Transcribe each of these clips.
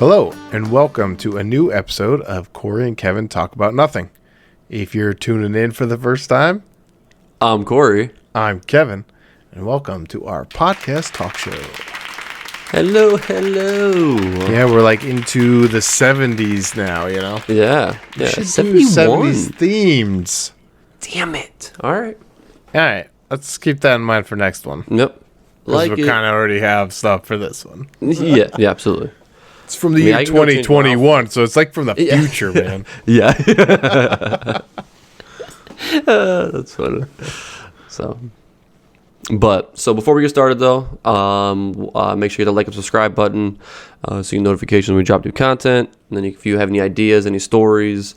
Hello, and welcome to a new episode of Corey and Kevin Talk About Nothing. If you're tuning in for the first time, I'm Corey. I'm Kevin, and welcome to our podcast talk show. Hello. Yeah, we're like into the 70s now, you know? Yeah. We should do 70s themes. Damn it. All right. All right, let's keep that in mind for next one. Nope. Because we kind of already have stuff for this one. Yeah, absolutely. It's from the year 2021, so it's like from the future, man. Yeah. That's funny. So before we get started, though, make sure you hit the like and subscribe button so you get notifications when we drop new content. And then if you have any ideas, any stories,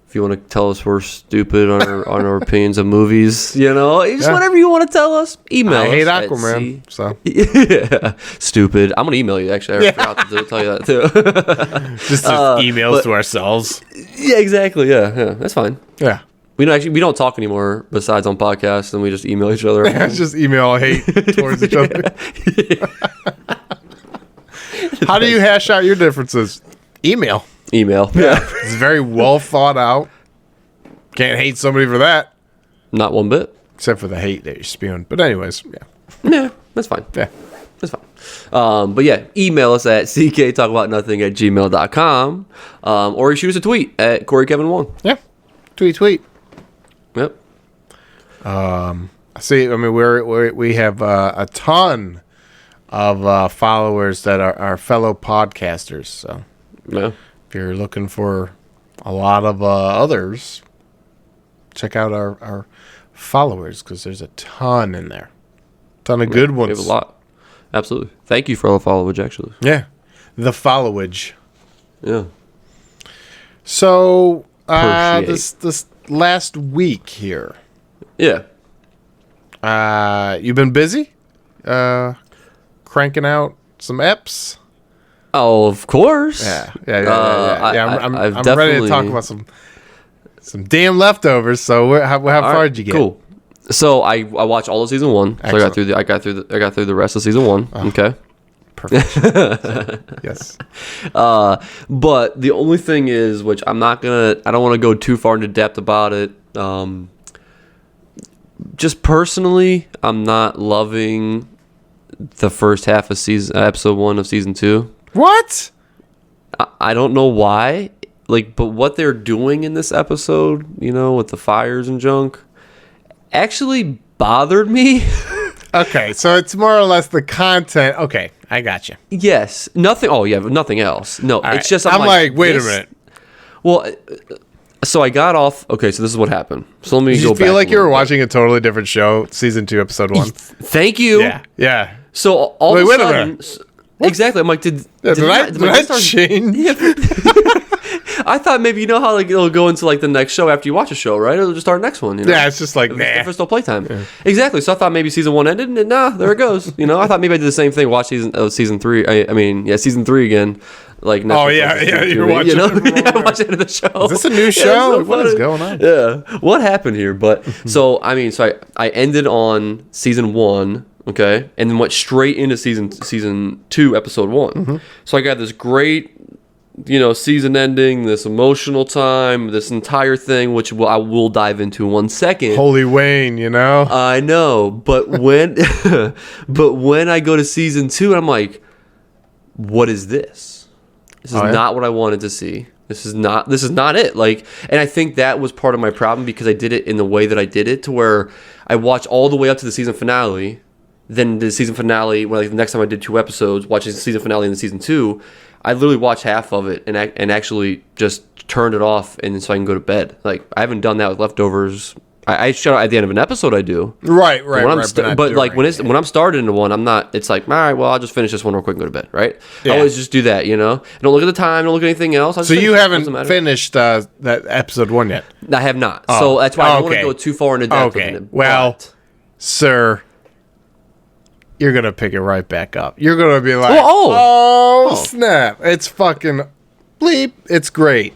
if you want to tell us we're stupid on our opinions of movies, just whatever you want to tell us, email us. I hate Aquaman, so. Yeah, stupid. I'm going to email you, actually. I forgot to tell you that, too. just emails to ourselves. Yeah, exactly. Yeah, that's fine. Yeah. We don't talk anymore besides on podcasts, and we just email each other. Yeah, it's just email hate towards each other. How do you hash out your differences? Email. Yeah. It's very well thought out. Can't hate somebody for that. Not one bit. Except for the hate that you're spewing. But anyways, yeah. Yeah, that's fine. Yeah. That's fine. But yeah, email us at cktalkaboutnothing@gmail.com, or shoot us a tweet at CoreyKevin1. Yeah. Tweet. Yep. See, I mean, we have a ton of followers that are fellow podcasters. So Yeah. if you're looking for a lot of others, check out our followers, because there's a ton in there. Ton of good ones. We have a lot. Absolutely. Thank you for all the followage, actually. Yeah. The followage. Yeah. So, this last week here. Yeah. You've been busy? Cranking out some eps? Oh, of course. Yeah. I'm ready to talk about some damn leftovers. So how far did you get? Cool. So I watched all of season 1. Excellent. So I got through the rest of season 1. Okay. Perfect. Yes. But the only thing is, which I don't want to go too far into depth about it. Just personally, I'm not loving the first half of episode 1 of season 2. What? I don't know why. But what they're doing in this episode, with the fires and junk, actually bothered me. Okay, so it's more or less the content. Okay, I got you. Yes. Nothing. Oh, yeah, nothing else. No, All it's right. just... I'm like, wait a minute. Well, so I got off... Okay, so this is what happened. So let me go back. You feel like you were watching a totally different show, season 2, episode 1? Thank you. Yeah. So all of a sudden... What? Exactly. I'm like, did I change? I thought maybe how it'll go into the next show after you watch a show, right? It'll just start next one. Yeah, it's just like if it's still playtime. Yeah. Exactly. So I thought maybe season 1 ended, and there it goes. I thought maybe I did the same thing. Watch season 3. I mean, season 3 again. You're watching. Watch the end of the show. Is this a new show? So what is going on? Yeah. What happened here? But so I ended on season 1. Okay, and then went straight into season 2, episode 1. Mm-hmm. So I got this great, season ending, this emotional time, this entire thing, which I will dive into in 1 second. Holy Wayne, I know, but when I go to season 2, I'm like, what is this? This is not what I wanted to see. This is not it. And I think that was part of my problem, because I did it in the way that I did it, to where I watched all the way up to the season finale. Then the season finale, the next time I did 2 episodes, watching the season finale and the season 2, I literally watched half of it and actually just turned it off, and so I can go to bed. I haven't done that with leftovers. I shut out at the end of an episode. I do. Right. When I'm when I'm started into one, I'm not. It's like, all right, well, I'll just finish this one real quick and go to bed. Right. Yeah. I always just do that. I don't look at the time. Don't look at anything else. So you haven't finished that episode 1 yet? I have not. So that's why I don't want to go too far into depth. Okay. Well, sir, you're going to pick it right back up. You're going to be like, snap. It's fucking bleep. It's great.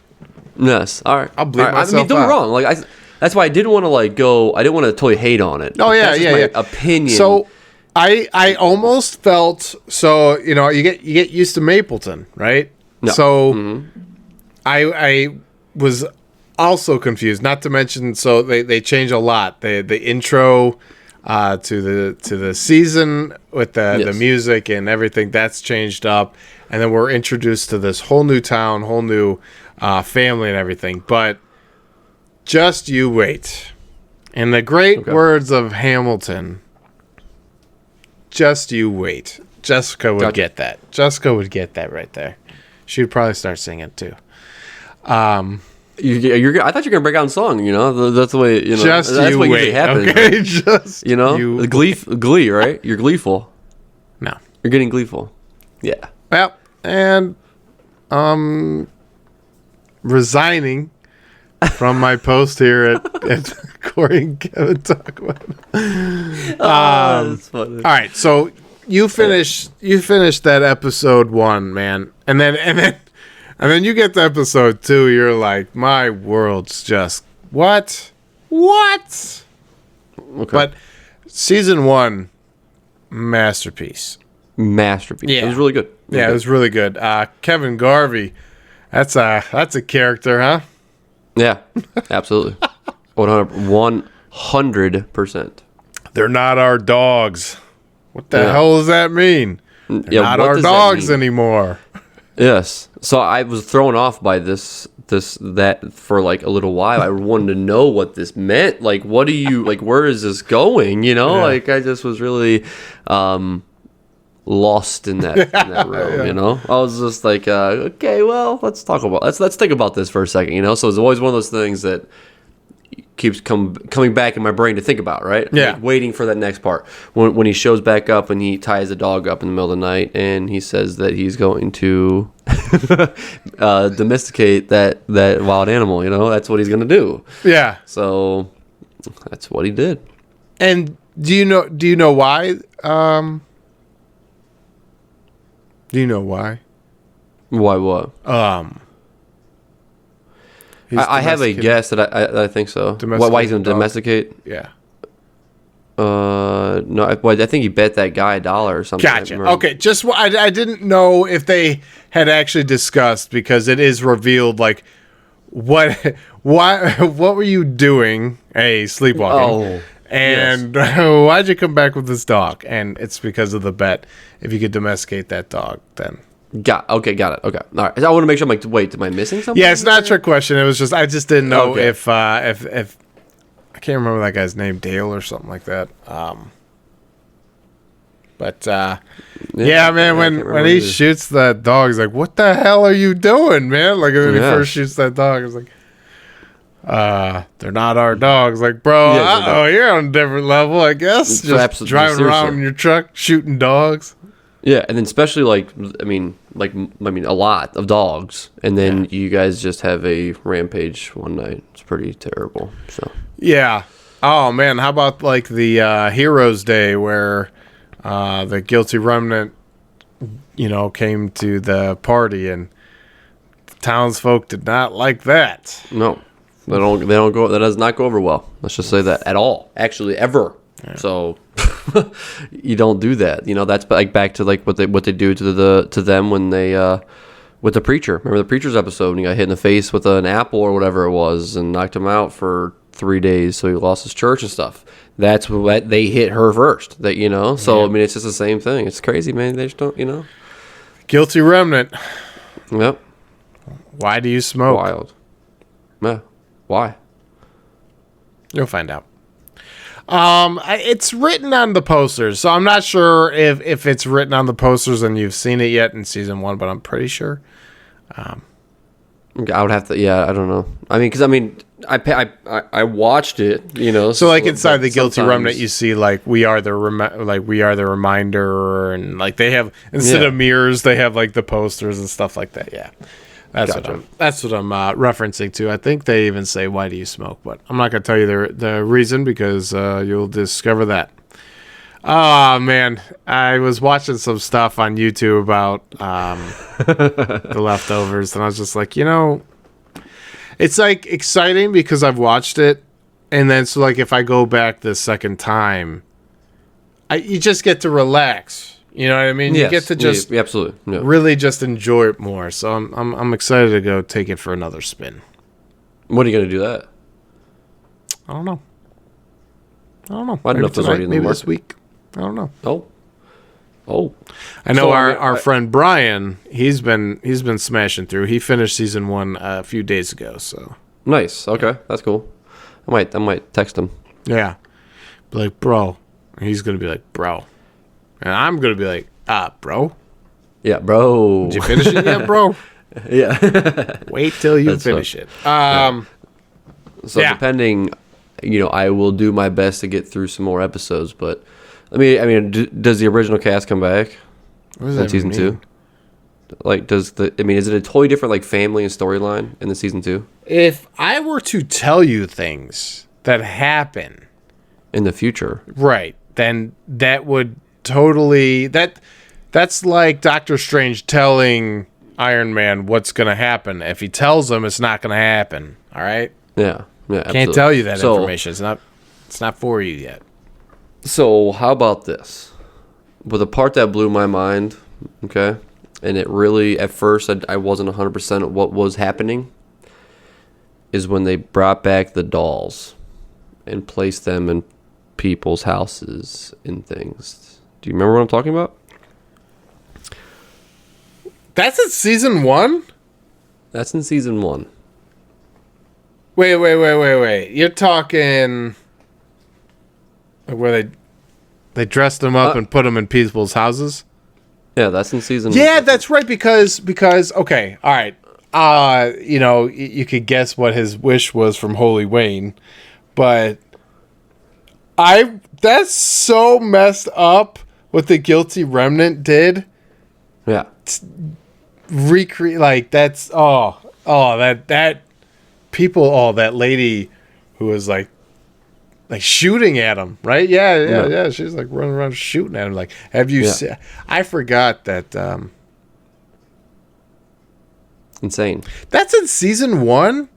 Yes. All right. I'll bleep myself don't get me wrong. That's why I didn't want to go. I didn't want to totally hate on it. Oh, yeah, that's just my opinion. So I almost felt, you get used to Mapleton, right? No. So I was also confused. Not to mention, so they change a lot. The intro to the season with the music and everything, that's changed up, and then we're introduced to this whole new town, whole new family and everything. But just you wait. In the great words of Hamilton, just you wait. Jessica would get that. Jessica would get that right there. She would probably start singing too. I thought you were gonna break out in song. That's the way. Just that's you what wait. usually happens. Okay, just you Glee, right? You're gleeful. No, you're getting gleeful. Yeah. Well, and resigning from my post here at Corey and Kevin Talk About. That's funny. All right, so you finish that episode 1, man, and then you get to episode 2. You're like, my world's just what? Okay. But season 1, masterpiece. Yeah, it was really good. It was really good. Kevin Garvey, that's a character, huh? Yeah, absolutely. 100%. They're not our dogs. What the hell does that mean? They're not our dogs anymore. Yes. So I was thrown off by that for like a little while. I wanted to know what this meant. Like, what do you like? Where is this going? Like I just was really lost in that room. I was just like, okay, well, let's think about this for a second. So it's always one of those things that keeps coming back in my brain to think about, right? Yeah. Like waiting for that next part. When he shows back up and he ties the dog up in the middle of the night and he says that he's going to domesticate that wild animal, that's what he's going to do. Yeah. So that's what he did. And do you know why? Do you know why? Why what? I have a guess that I think so. Why he's going to domesticate? Yeah. No, I think he bet that guy $1 or something. Gotcha. Okay, just I didn't know if they had actually discussed, because it is revealed like what were you doing? Sleepwalking. And why'd you come back with this dog? And it's because of the bet. If you could domesticate that dog, then. Got it. Okay. All right. I want to make sure I'm like, wait, am I missing something? Yeah, it's not a trick question. It was just, I just didn't know if I can't remember that guy's name, Dale or something like that. Man, when he shoots that dog, he's like, what the hell are you doing, man? Like, when he first shoots that dog, it's like, they're not our dogs. Like, bro, you're on a different level, I guess. Just driving around in your truck, shooting dogs. Yeah, and then especially a lot of dogs, and then you guys just have a rampage one night. It's pretty terrible. So yeah. Oh man, how about like the Heroes Day where the guilty remnant, came to the party, and the townsfolk did not like that. No, they don't go. That does not go over well. Let's just say that at all. Actually, ever. Yeah. So you don't do that. That's like back to like what they do to them when they with the preacher. Remember the preacher's episode when he got hit in the face with an apple or whatever it was and knocked him out for 3 days, so he lost his church and stuff. That's what they hit her first. So I mean, it's just the same thing. It's crazy, man. They just don't. Guilty remnant. Yep. Why do you smoke? Wild. Yeah. Why? You'll find out. It's written on the posters, so I'm not sure if it's written on the posters and you've seen it yet in season 1, but I'm pretty sure. I would have to. Yeah, I don't know. I watched it. So like inside the guilty remnant, you see like we are the reminder, and like they have instead of mirrors, they have like the posters and stuff like that. Yeah. That's what I'm referencing to. I think they even say, "Why do you smoke?" But I'm not going to tell you the reason because you'll discover that. Oh man, I was watching some stuff on YouTube about The Leftovers, and I was just like, it's like exciting because I've watched it, and then so like if I go back the second time, you just get to relax. You know what I mean? Yes. You get to just absolutely really just enjoy it more. So I'm excited to go take it for another spin. When are you going to do that? I don't know. I don't know if there's already in the maybe market. this week. I don't know. Oh. I know our friend Brian. He's been smashing through. He finished season 1 a few days ago. So nice. Okay, that's cool. I might text him. yeah, be like, bro. And he's gonna be like, bro, and I'm gonna be like, bro. Yeah, bro. Did you finish it yet, bro? Yeah. Wait till you finish it. So depending, I will do my best to get through some more episodes. But does the original cast come back in season 2? Like, is it a totally different like family and storyline in the season 2? If I were to tell you things that happen In the future, right, then that would totally that's like Doctor Strange telling Iron Man what's gonna happen. If he tells him, it's not gonna happen. All right. Yeah. Can't tell you that information. It's not for you yet. So how about this? But the part that blew my mind, okay, and it really at first I wasn't 100% of what was happening, is when they brought back the dolls and placed them in people's houses and things. Do you remember what I'm talking about? That's in season 1? That's in season 1. Wait. You're talking where they dressed them up and put them in people's houses? Yeah, that's in season 1. Yeah, that's right, because okay, all right. You could guess what his wish was from Holy Wayne, but that's so messed up what the Guilty Remnant did. Yeah. Recreate like that's that people that lady who was like shooting at him, right? Yeah. She's like running around shooting at him. Like, have you seen? I forgot that. Insane. That's in season 1.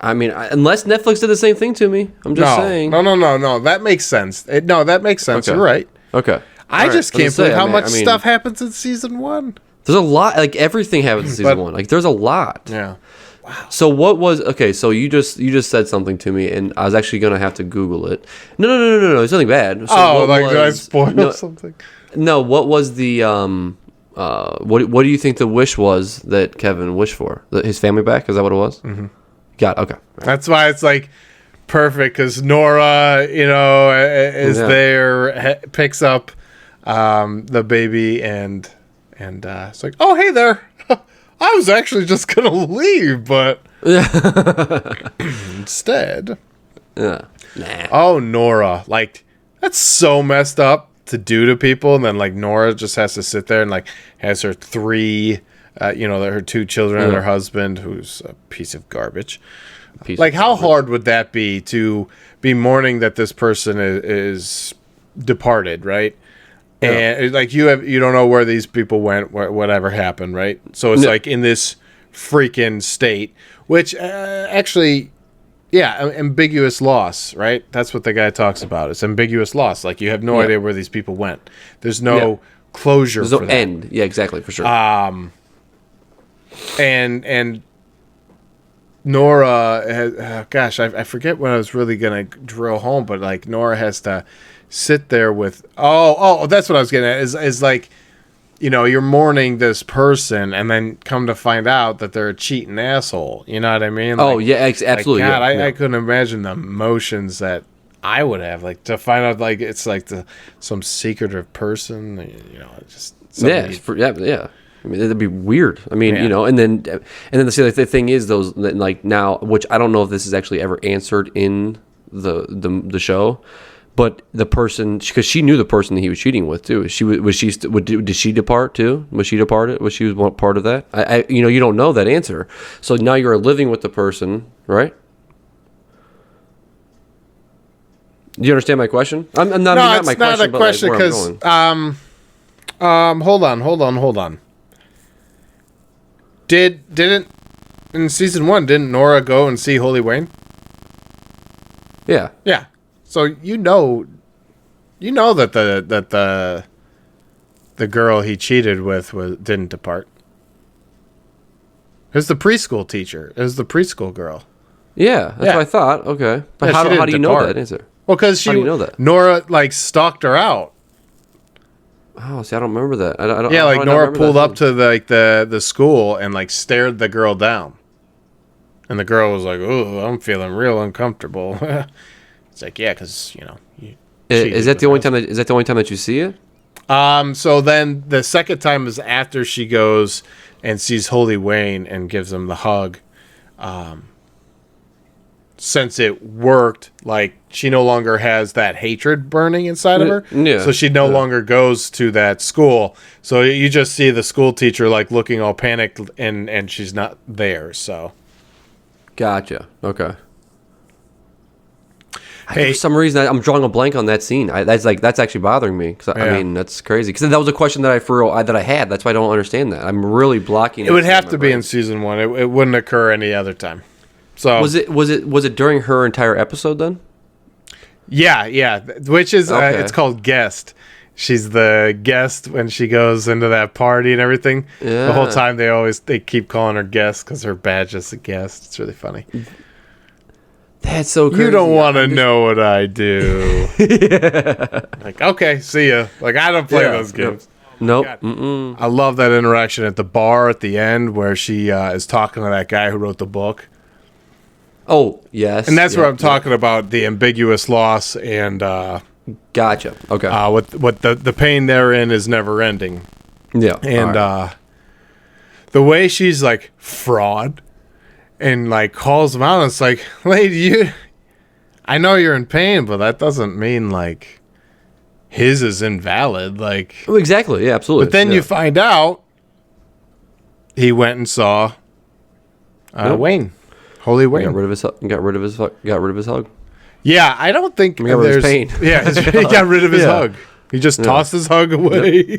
Unless Netflix did the same thing to me. I'm just saying. No. That makes sense. That makes sense. Okay. You're right. Okay. I just can't believe how much stuff happens in season 1. There's a lot. Like, everything happens in season 1. Like, there's a lot. Yeah. Wow. So what was okay? So you just said something to me, and I was actually gonna have to Google it. No. It's nothing bad. So did I spoil something? No. What was the What do you think the wish was that Kevin wished for? His family back? Is that what it was? Mm-hmm. Got it. Okay. That's why it's like perfect, because Nora, is there, picks up the baby, and it's like, oh, hey there. I was actually just gonna leave, but instead, Nah. Oh, Nora, like, that's so messed up to do to people, and then like Nora just has to sit there and like has her 3, her 2 children and her husband, who's a piece of garbage. How hard would that be to be mourning that this person is departed, right? And like you don't know where these people went, whatever happened, right? So it's like in this freaking state, which actually, ambiguous loss, right? That's what the guy talks about. It's ambiguous loss. Like, you have no idea where these people went. There's no closure. There's no end. Yeah, exactly, for sure. And Nora has, I forget what I was really gonna drill home, but like Nora has to sit there with that's what I was getting at, is like, you're mourning this person and then come to find out that they're a cheating asshole. You know what I mean? Absolutely. God, I couldn't imagine the emotions that I would have, like, to find out like it's like some secretive person. Just yeah. I mean, that'd be weird. I mean, and then the thing is, those, like, now, which I don't know if this is actually ever answered in the show, but the person, because she knew the person that he was cheating with too. Did she depart too? Was she departed? Was she part of that? You don't know that answer. So now you're living with the person, right? Do you understand my question? Not my question. No, it's not a question, because hold on. Didn't in season 1, didn't Nora go and see Holy Wayne? Yeah. So you know that the girl he cheated with didn't depart. It was the preschool teacher. It was the preschool girl. Yeah, that's what I thought. Okay. But Yeah, how do you know that answer? Well, because How do you know that? Nora, like, stalked her out. Oh, see, I don't remember that. I don't, Yeah, how do like, I not Nora remember pulled that up to, the school and, like, stared the girl down. And the girl was like, "Oh, I'm feeling real uncomfortable." It's like, yeah, because, you know. Is that the only time that you see it? So then the second time is after she goes and sees Holy Wayne and gives him the hug. Since it worked, like, she no longer has that hatred burning inside of her. Yeah. So she no longer goes to that school. So you just see the school teacher, like, looking all panicked, and she's not there, so. Gotcha. Okay. Hey, For some reason, I'm drawing a blank on that scene. That's actually bothering me. Cause I mean, that's crazy. Because that was a question that I had. That's why I don't understand that. I'm really blocking. it would have to be in season 1. It wouldn't occur any other time. So was it during her entire episode then? Yeah. Which is Okay. it's called Guest. She's the guest when she goes into that party and everything. Yeah. The whole time they keep calling her Guest because her badge is a guest. It's really funny. That's so crazy. You don't want to know what I do. Like, okay, see ya. Like, I don't play those games. Nope. God. I love that interaction at the bar at the end where she is talking to that guy who wrote the book. Oh, yes. And that's where I'm talking about the ambiguous loss and Gotcha. Okay. what the pain therein is never ending. Yeah. And the way she's like, fraud, and like calls him out, it's like, lady, I know you're in pain, but that doesn't mean like his is invalid. Like, Oh, exactly. Yeah, absolutely. but then you find out he went and saw Wayne, Holy Wayne. got rid of his hug. Yeah, I don't think He got rid of his pain. Yeah, he got rid of his Yeah. hug. He just tossed his hug away.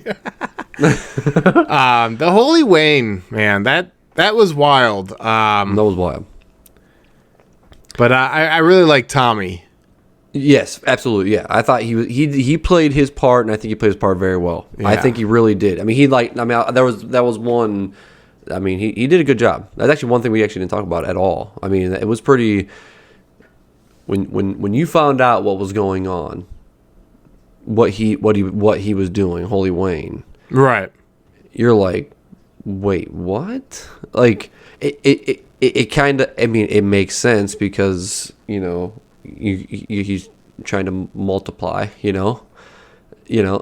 The Holy Wayne, man, that was wild. That was wild. But I really like Tommy. Yes, absolutely. Yeah, I thought he played his part, and I think he played his part very well. Yeah. I think he really did. I mean, that was one. I mean, he did a good job. That's actually one thing we actually didn't talk about at all. I mean, it was pretty. When you found out what was going on, what he was doing, Holy Wayne, Right. you're like, wait, what? Like it kind of. I mean, it makes sense because he's trying to multiply.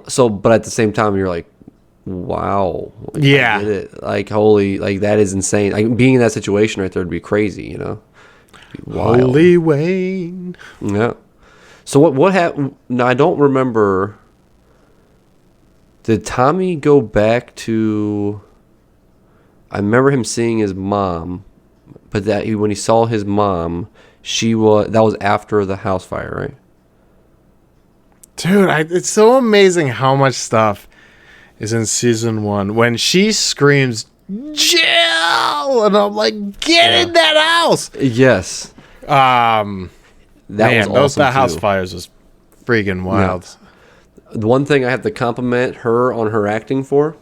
So, but at the same time, you're like, wow, like, Yeah. I get it. Like, holy, like that is insane. Like being in that situation right there would be crazy. Wild. Holy Wayne. Yeah. So what happened? Now I don't remember. Did Tommy go back to? I remember him seeing his mom, but when he saw his mom, that was after the house fire, right? Dude, it's so amazing how much stuff is in season 1. When she screams, Jill! And I'm like, get in that house! Yes. That was awesome the house too. fires was freaking wild. The one thing I have to compliment her on her acting for,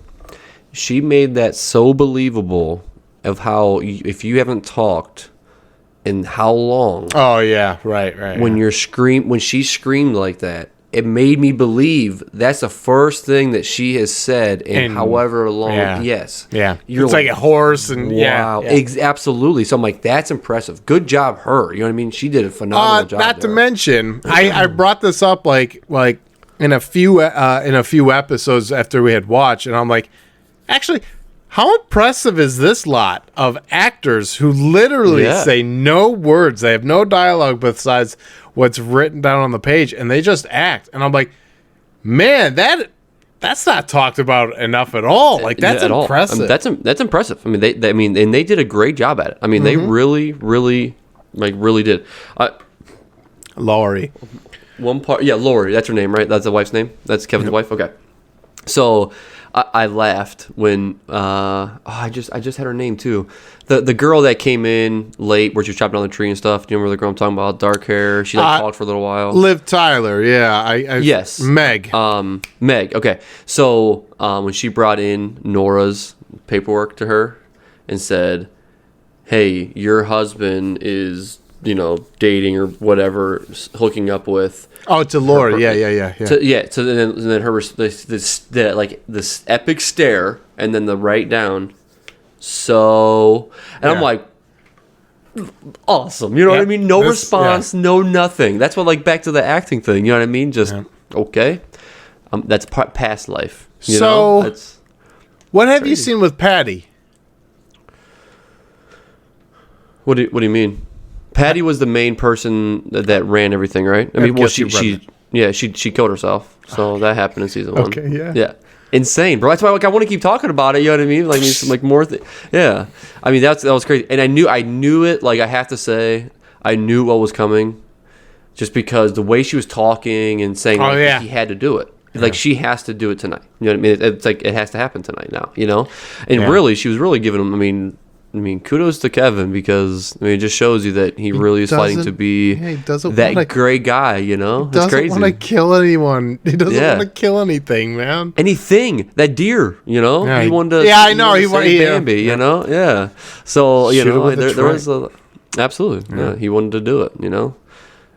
she made that so believable of how if you haven't talked in how long, Oh yeah, right. when she screamed like that, it made me believe that's the first thing that she has said in however long. Yeah. Yes. Yeah, You're it's like a horse, and wow. yeah. Absolutely. So I'm like, that's impressive. Good job, her. You know what I mean? She did a phenomenal job. Not to there. mention, I brought this up like in a few episodes after we had watched, and I'm like, actually, how impressive is this lot of actors who literally say no words? They have no dialogue besides what's written down on the page, and they just act. And I'm like, man, that's not talked about enough at all. Like, that's impressive. I mean, that's impressive. I mean, they did a great job at it. I mean, they really did. Laurie. One part, Lori, that's her name, right? That's the wife's name. That's Kevin's wife. Okay. So, I laughed when I just had her name too. The girl that came in late where she was chopping down the tree and stuff. Do you remember the girl I'm talking about? Dark hair. She talked for a little while. Liv Tyler, yeah. Yes. Meg. Meg. Okay. So when she brought in Nora's paperwork to her and said, "Hey, your husband is, dating or whatever, hooking up with." Oh, to Laura. Yeah. So then her this epic stare and then the write down. So, and I'm like, awesome. You know what I mean? No response, no nothing. That's what, back to the acting thing. You know what I mean? Just okay. That's past life. What have you seen with Patty? What do you mean? Patty was the main person that ran everything, right? I mean, well, she killed herself, so that happened in season 1. Okay, yeah, insane, bro. That's why I want to keep talking about it. You know what I mean? More. Yeah, I mean that was crazy, and I knew it. I have to say, I knew what was coming, just because the way she was talking and saying he had to do it. She has to do it tonight. You know what I mean? It's it has to happen tonight now. And really, she was really giving him. I mean, kudos to Kevin because it just shows you that he really is fighting to be that great guy. He doesn't want to kill anyone. He doesn't want to kill anything, man. Anything. That deer. He wanted to. Yeah, I know. He wanted Bambi. Yeah. So there was absolutely. Yeah. He wanted to do it.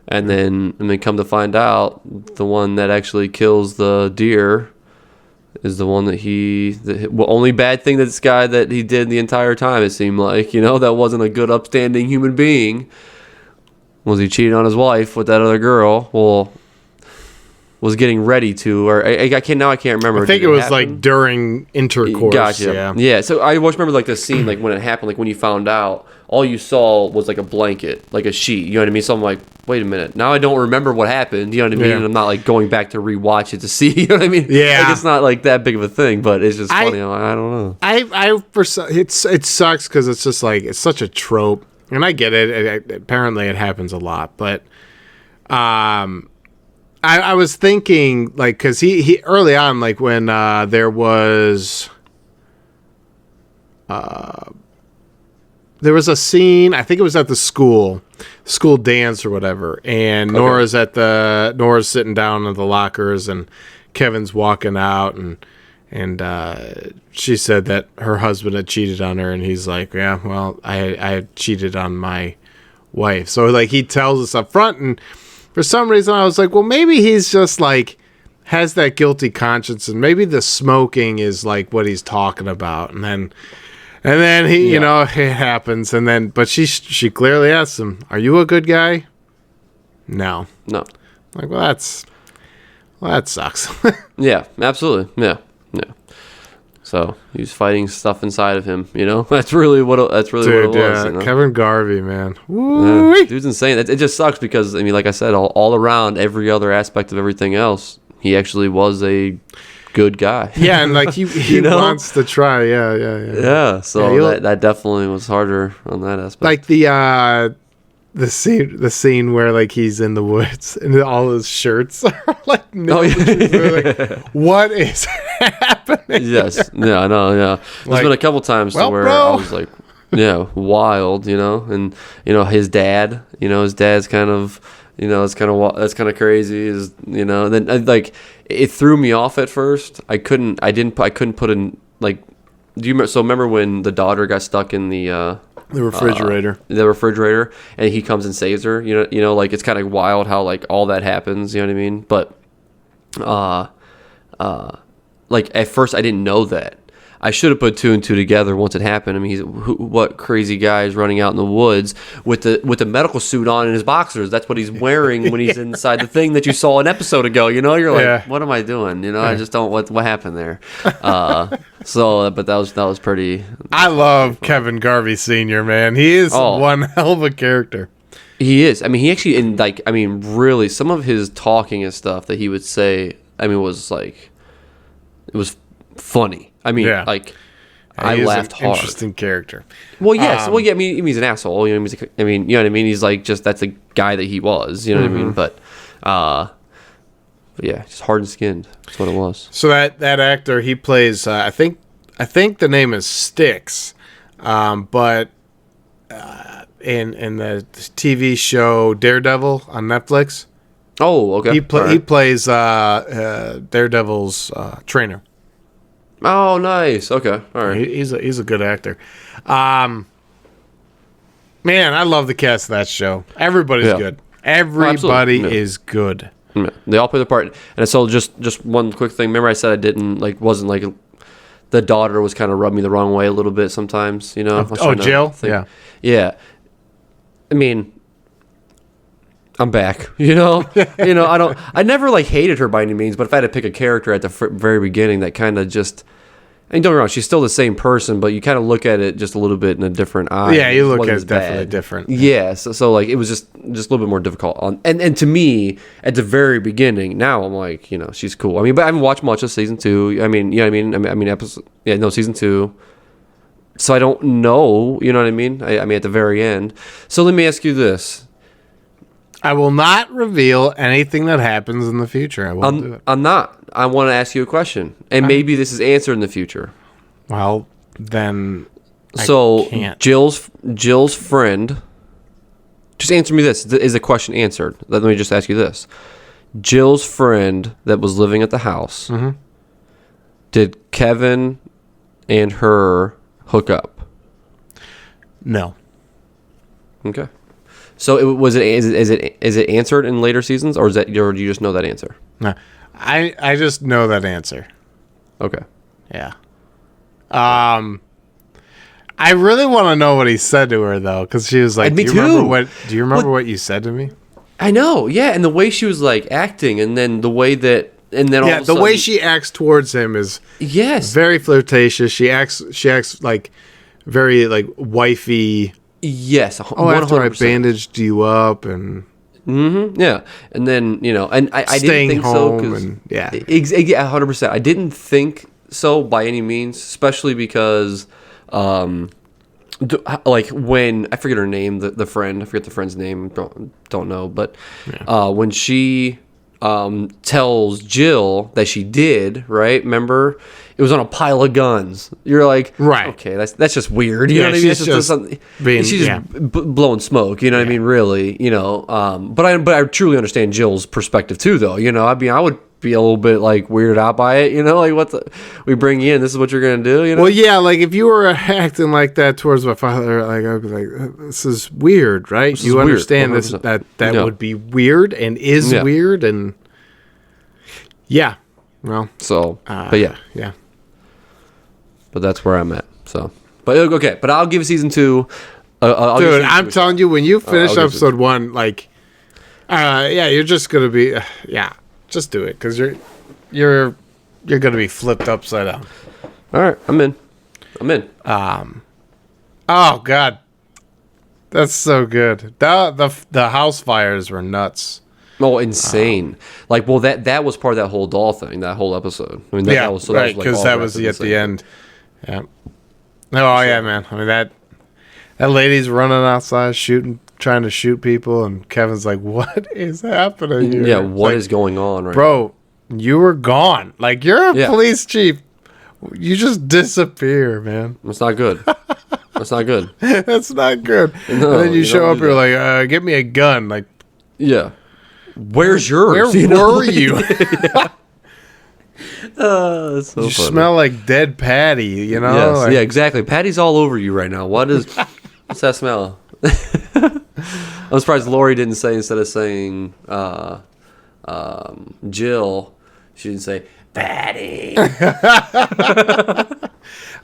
And then come to find out, the one that actually kills the deer is the one that the only bad thing that he did the entire time, it seemed like, that wasn't a good upstanding human being, was he cheated on his wife with that other girl. Well, was getting ready to, or I can't remember. I think it was during intercourse. Gotcha. Yeah. So I always remember the scene, when it happened, when you found out, all you saw was a blanket, a sheet. You know what I mean? So I'm like, wait a minute. Now I don't remember what happened. You know what I mean? Yeah. And I'm not going back to rewatch it to see. You know what I mean? Yeah. It's not that big of a thing, but it's just funny. I don't know. It sucks because it's just it's such a trope, and I get it. Apparently, it happens a lot, but I was thinking because he early on when there was a scene, I think it was at the school dance or whatever, and okay. Nora's sitting down in the lockers and Kevin's walking out and she said that her husband had cheated on her, and he's like, yeah, well, I had cheated on my wife. So he tells us up front, and for some reason I was like, well, maybe he's just has that guilty conscience, and maybe the smoking is what he's talking about, and then he, it happens, but she clearly asks him, "Are you a good guy?" No. Well, that sucks. Yeah, absolutely. Yeah. So he's fighting stuff inside of him. That's really what it was. Yeah, Kevin Garvey, man, dude's insane. It just sucks because like I said, all around every other aspect of everything else, he actually was a good guy. Yeah, and he wants to try. Yeah. So that definitely was harder on that aspect. The scene where he's in the woods and all his shirts are what is happening? Yes. Yeah, I know. Yeah. There's been a couple times where I was wild, and his dad, his dad's kind of, that's kind of crazy, then it threw me off at first. I couldn't put in remember when the daughter got stuck in the refrigerator, and he comes and saves her, it's kind of wild how all that happens, you know what I mean? But at first I didn't know that. I should have put 2 and 2 together once it happened. I mean, what crazy guy is running out in the woods with the medical suit on and his boxers? That's what he's wearing when he's inside the thing that you saw an episode ago. You're like, what am I doing? I just don't. What happened there? But that was pretty. I love Kevin Garvey Sr., man. He is one hell of a character. He is. I mean, he actually, really, some of his talking and stuff that he would say, was it was funny. I laughed hard. Interesting character. Well, yes. He's an asshole. You know what I mean? He's just that's the guy that he was. You know what I mean? But But yeah, just hardened skinned. That's what it was. So that actor, he plays. I think the name is Styx, but in the TV show Daredevil on Netflix. Oh, okay. He plays Daredevil's trainer. Oh, nice. Okay, all right. He's a good actor. Man, I love the cast of that show. Everybody's good. Everybody is good. Yeah. They all play their part. And so just one quick thing. Remember I said I didn't wasn't like the daughter was kind of rubbed me the wrong way a little bit sometimes, you know? Jill? Yeah. Yeah. I mean, I'm back, you know? I never like hated her by any means, but if I had to pick a character at the very beginning that kind of just, I mean, don't get me wrong, she's still the same person, but you kind of look at it just a little bit in a different eye. Yeah, you look at it definitely different. Yeah, so like it was just a little bit more difficult. And to me, at the very beginning, now I'm like, she's cool. I mean, but I haven't watched much of season 2. I mean, you know what I mean? Season 2. So I don't know, you know what I mean? I mean, at the very end. So let me ask you this. I will not reveal anything that happens in the future. I won't do it. I'm not. I want to ask you a question. And maybe this is answered in the future. Well, then I can't. Jill's friend. Just answer me this. Is the question answered? Let me just ask you this. Jill's friend that was living at the house. Mm-hmm. Did Kevin and her hook up? No. Okay. So is it answered in later seasons, or do you just know that answer? No, I just know that answer. Okay. Yeah. I really want to know what he said to her though, because she was like, Me do you remember what you said to me? I know. Yeah, and the way she was like acting, and then the way that, and then all of a sudden, way she acts towards him is very flirtatious. She acts like very like wifey. Yes. 100%. After I bandaged you up and. Mm-hmm. Yeah, and then and I didn't think home so and, yeah, 100%. I didn't think so by any means, especially because, like when I forget her name, the friend, I forget the friend's name, don't know, but when she tells Jill that she did, right? Remember, it was on a pile of guns. You're like, right? Okay, that's just weird. You know what I mean? She's just blowing smoke. You know what I mean? Really, But I truly understand Jill's perspective too, though. I mean, I would be a little bit like weirded out by it. Like we bring you in. This is what you're gonna do. Well, yeah. Like if you were acting like that towards my father, like I'd be like, this is weird, right? You understand this that would be weird and is weird and yeah. Well, so but yeah. But that's where I'm at. So, but okay. But I'll give season 2. Dude, I'm telling you, when you finish episode 1, like, you're just gonna be, just do it because you're gonna be flipped upside down. All right, I'm in. Oh God, that's so good. The house fires were nuts. Oh, insane! Well, that was part of that whole doll thing, that whole episode. I mean, that was right because that was at the end. Yeah. Oh yeah, man. I mean that lady's running outside trying to shoot people, and Kevin's like, "What is happening here?" Yeah, what is going on, right? Bro, you were gone. Like you're a police chief. You just disappear, man. That's not good. That's not good. That's not good. No, and then you show up, you're like, "Get me a gun." Like, yeah. Where's yours? Where were you? That's so you funny. Smell like dead patty, Yes, yeah, exactly. Patty's all over you right now. What's that smell? I'm surprised Lori didn't say, instead of saying Jill, she didn't say Patty.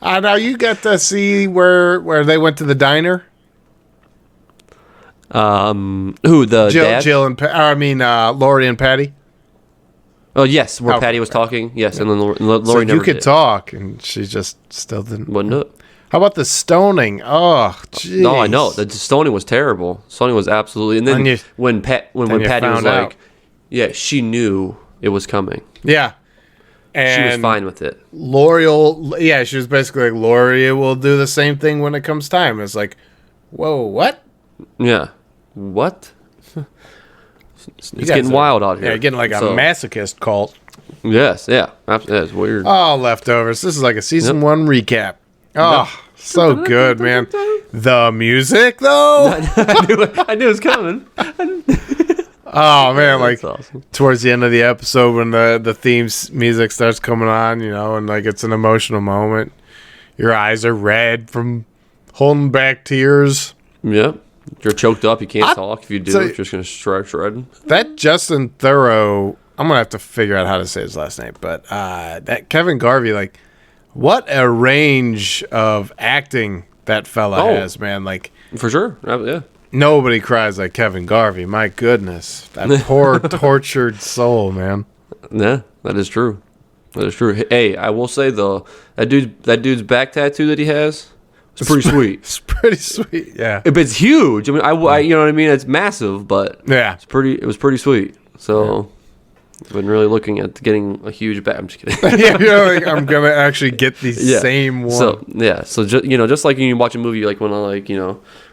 Now you got to see where they went to the diner. Who, the dad? Jill and Lori and Patty. Oh yes, where Patty was talking. Yes, and then Lori never you could did. talk, and she just still didn't. Wouldn't do it. How about the stoning? Oh, jeez. No, I know the stoning was terrible. Stoning was absolutely. And then when Patty was like, yeah, she knew it was coming. Yeah, and she was fine with it. she was basically like, Lori will do the same thing when it comes time. It's like, whoa, what? Yeah, what? it's getting wild out here. Yeah, getting like a masochist cult. Yes, yeah, it's weird. Oh, Leftovers. This is like a season 1 recap. Oh, so good, man. The music, though. I knew it was coming. Oh man, like awesome. Towards the end of the episode when the theme music starts coming on, and like it's an emotional moment. Your eyes are red from holding back tears. Yep. You're choked up. You can't talk. If you do, you're just going to shred. That Justin Theroux, I'm going to have to figure out how to say his last name, but that Kevin Garvey, like, what a range of acting that fella has, man. Like, for sure. Yeah. Nobody cries like Kevin Garvey. My goodness. That poor, tortured soul, man. Yeah, that is true. That is true. Hey, I will say, though, that dude's back tattoo that he has, it's pretty sweet. It's pretty sweet, yeah. It's huge. I mean, I you know what I mean? It's massive, but yeah, it was pretty sweet. So, I've been really looking at getting a huge back. I'm just kidding. Yeah, like, I'm going to actually get the same one. So just like when you watch a movie, like when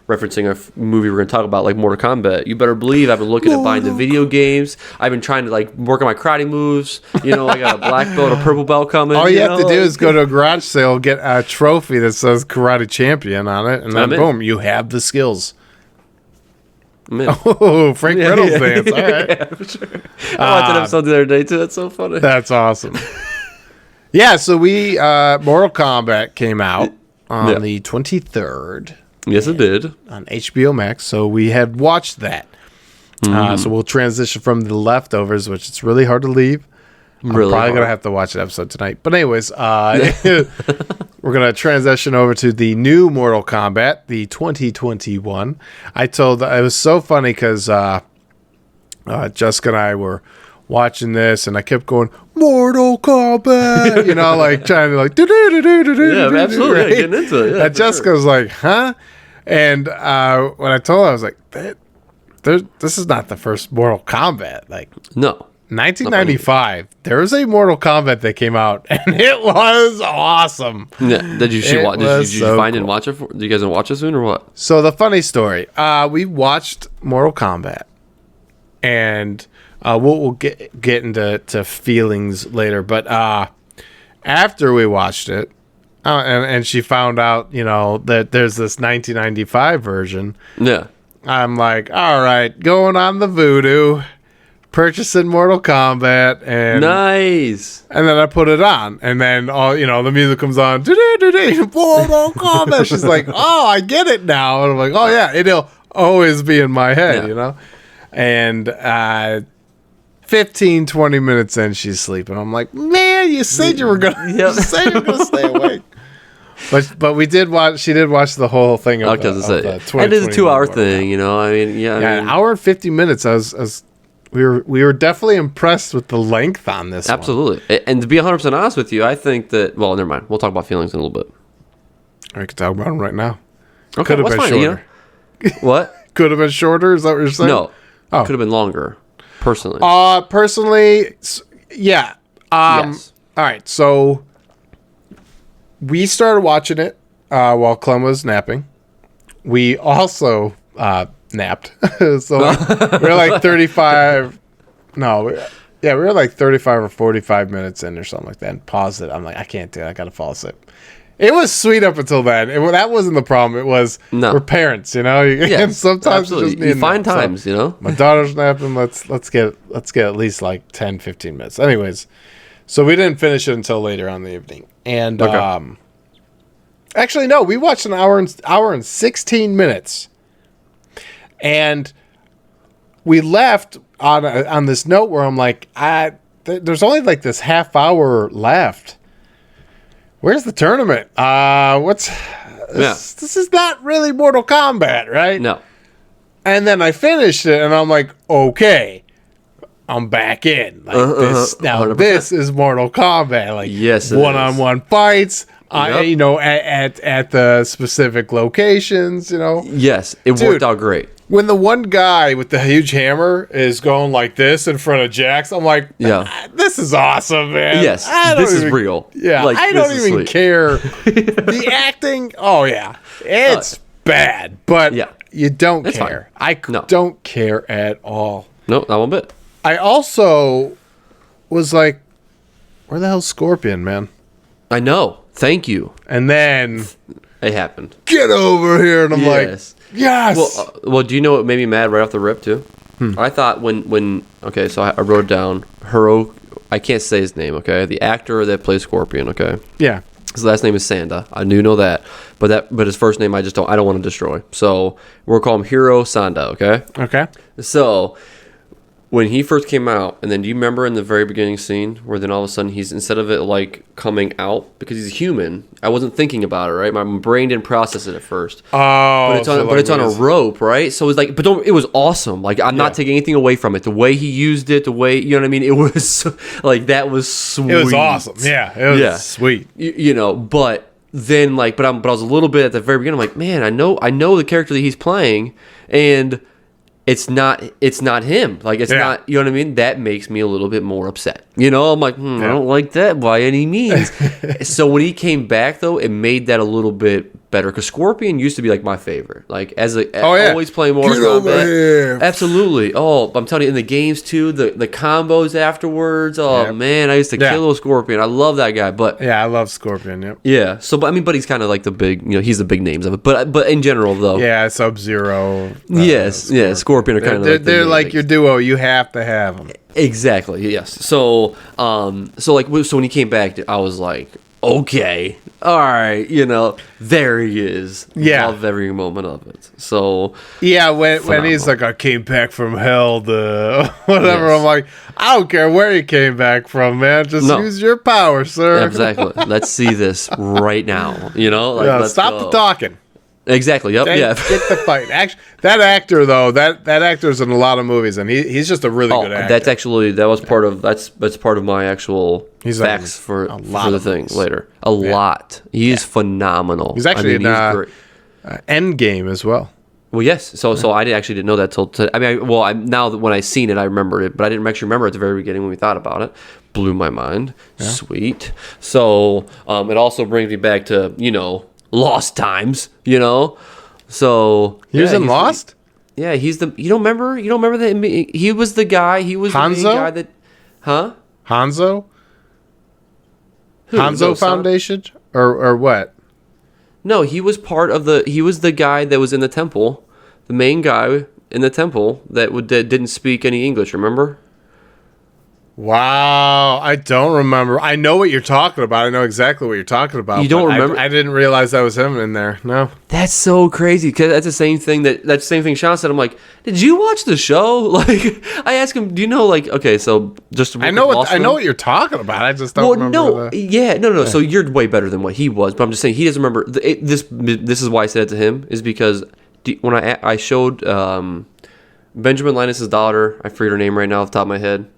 referencing a movie we're going to talk about, like Mortal Kombat, you better believe I've been looking at buying the video games. I've been trying to like work on my karate moves. I got a black belt, a purple belt coming. All you have to do is go to a garage sale, get a trophy that says Karate Champion on it, and then boom, you have the skills. Oh, Frank Reynolds dance. All right. Yeah, for sure. I watched an episode the other day too. That's so funny. That's awesome. Yeah, so Mortal Kombat came out on the 23rd. Yes, it did. On HBO Max, so we had watched that. So we'll transition from the Leftovers, which it's really hard to leave. I'm probably going to have to watch an episode tonight. But anyways, we're going to transition over to the new Mortal Kombat, the 2021. It was so funny because Jessica and I were watching this, and I kept going, Mortal Kombat, like trying to like, yeah, absolutely, right? Getting into it. Yeah, and Jessica was like, huh? And when I told her, I was like, this is not the first Mortal Kombat. Like, no. 1995, there was a Mortal Kombat that came out, and it was awesome. Yeah. Did you find and watch it? Do you guys want to watch it soon or what? So the funny story, we watched Mortal Kombat, and we'll get into feelings later. But after we watched it, and she found out, that there's this 1995 version. Yeah. I'm like, all right, going on the voodoo, purchasing Mortal Kombat, and nice. And then I put it on, and then the music comes on. Mortal Kombat. She's like, oh, I get it now. And I'm like, oh yeah, it'll always be in my head, And 15, 20 minutes in, she's sleeping. I'm like, man, you said you were gonna stay awake. But we did watch. She did watch the whole thing. And it's a 2-hour thing, an hour and 50 minutes. We were definitely impressed with the length on this. Absolutely. And to be 100% honest with you, I think that. Well, never mind. We'll talk about feelings in a little bit. I could talk about them right now. Okay, could have been shorter. What? Could have been shorter. Is that what you're saying? No. Oh. Could have been longer. Personally. Personally, yeah. Yes. All right. So we started watching it while Clem was napping. We also napped. So we were like 35. No, we were like 35 or 45 minutes in or something like that, and paused it. I'm like, I can't do it. I got to fall asleep. It was sweet up until then. that wasn't the problem. It was we're parents, Yeah, and sometimes absolutely. You find times, So, my daughter's napping. Let's get at least like 10, 15 minutes. Anyways, so we didn't finish it until later on in the evening. And actually, no, we watched an hour and 16 minutes, and we left on this note where I'm like, there's only like this half hour left. Where's the tournament? This is not really Mortal Kombat, right? No. And then I finished it, and I'm like, okay, I'm back in. Like this is Mortal Kombat. Like, yes, one-on-one fights. At the specific locations. Yes, it worked out great. When the one guy with the huge hammer is going like this in front of Jax, I'm like, this is awesome, man. Yes, this is real. Yeah, like, I don't even care. The acting, it's bad, but you don't care. I don't care at all. Nope, not one bit. I also was like, where the hell's Scorpion, man? I know. Thank you. And then it happened. Get over here, and I'm like, yes. Well, do you know what made me mad right off the rip too? I thought when okay, so I wrote down Hiro. I can't say his name. Okay, the actor that plays Scorpion. Okay. Yeah. His last name is Sanda. I do know that, but his first name I don't want to destroy. So we'll call him Hiro Sanda. Okay. Okay. So when he first came out, and then do you remember in the very beginning scene where then all of a sudden he's, instead of it like coming out because he's a human, I wasn't thinking about it, right? My brain didn't process it at first. Oh, but it's on a rope, right? So it's like, it was awesome. Like I'm not taking anything away from it. The way he used it, the way, you know what I mean? It was like, that was sweet. It was awesome. Yeah, it was sweet. But then like, but I was a little bit at the very beginning. I'm like, man, I know the character that he's playing, and it's not him. Like, it's not, you know what I mean? That makes me a little bit more upset. I'm like, I don't like that by any means. So when he came back, though, it made that a little bit better, because Scorpion used to be like my favorite. Like, always playing Mortal Kombat. Absolutely. Oh, I'm telling you, in the games too, the combos afterwards. Oh man, I used to kill Scorpion. I love that guy. But yeah, I love Scorpion. Yep. Yeah. So, but he's kind of like the big, he's the big names of it. But in general, though. Yeah, Sub-Zero. Yes. Scorpion are kind of they're like your duo. You have to have them. Exactly. Yes. So when he came back, I was like, okay, all right, there he is. Yeah. Love every moment of it. So yeah, when he's like, I came back from hell to whatever, I'm like, I don't care where you came back from, man. Just use your power, sir. Exactly. Let's see this right now. Stop the talking. Exactly. Yep. Get the fight. Actually, that actor though, that actor's in a lot of movies, and he's just a really good actor. That's part of my actual facts for the thing later. A lot. He is phenomenal. He's actually in Endgame as well. Well, yes. So I actually didn't know that till today. Now that when I seen it, I remembered it, but I didn't actually remember at the very beginning when we thought about it. Blew my mind. Yeah. Sweet. So it also brings me back to Lost times, So he was in Lost. Yeah, he's the. You don't remember that he was the guy. He was Hanzo? The main guy that. Huh? Hanzo. Who? Hanzo Foundation or what? No, he was part of the. He was the guy that was in the temple, the main guy in the temple that didn't speak any English. Remember? Wow, I don't remember. I know what you're talking about. I know exactly what you're talking about. You don't remember? I didn't realize that was him in there. No. That's so crazy, because that's the same thing Sean said. I'm like, did you watch the show? Like, I asked him, do you know, like, okay, so just I know what you're talking about. I just don't remember. No. So you're way better than what he was, but I'm just saying he doesn't remember. This is why I said it to him, is because when I showed Benjamin Linus's daughter, I forget her name right now off the top of my head.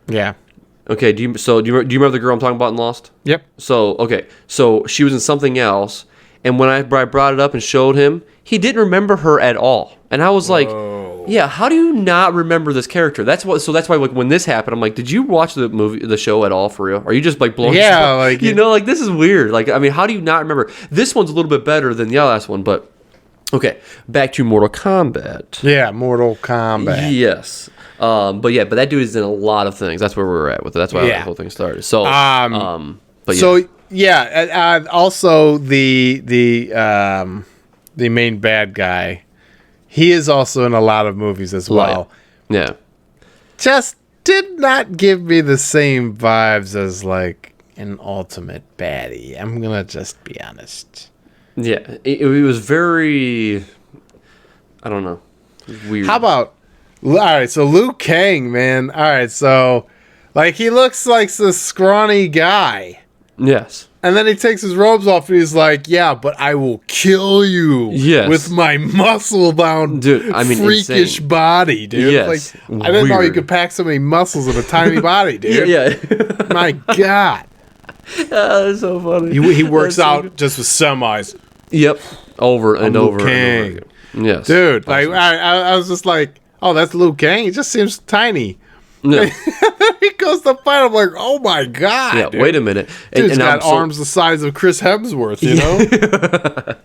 Yeah. Okay. Do you remember the girl I'm talking about in Lost? Yep. So she was in something else, and when I brought it up and showed him, he didn't remember her at all, and I was like, "Yeah, how do you not remember this character?" That's why. Like, when this happened, I'm like, "Did you watch the show at all for real? Are you just like blown?" Yeah, like like this is weird. Like, how do you not remember? This one's a little bit better than the last one, but okay. Back to Mortal Kombat. Yeah, Mortal Kombat. Yes. But that dude is in a lot of things. That's where we were at with it. That's why the whole thing started. So, also the main bad guy, he is also in a lot of movies as well. Yeah. Just did not give me the same vibes as like an ultimate baddie. I'm gonna just be honest. Yeah, it was very, I don't know, weird. How about? All right, so Liu Kang, man. All right, so like he looks like this scrawny guy. Yes. And then he takes his robes off and he's like, "Yeah, but I will kill you with my muscle-bound, freakish insane. Body, dude." Yes. Like, I didn't know you could pack so many muscles in a tiny body, dude. Yeah. My God. That's so funny. He works out just with semis. Yep. Over and over Kang. and over again. Yes. Dude, awesome. Like I was just like, oh, that's Liu Kang. He just seems tiny. No. He goes to fight. I'm like, oh my god. Yeah, dude. wait a minute. Dude's got arms the size of Chris Hemsworth, you know?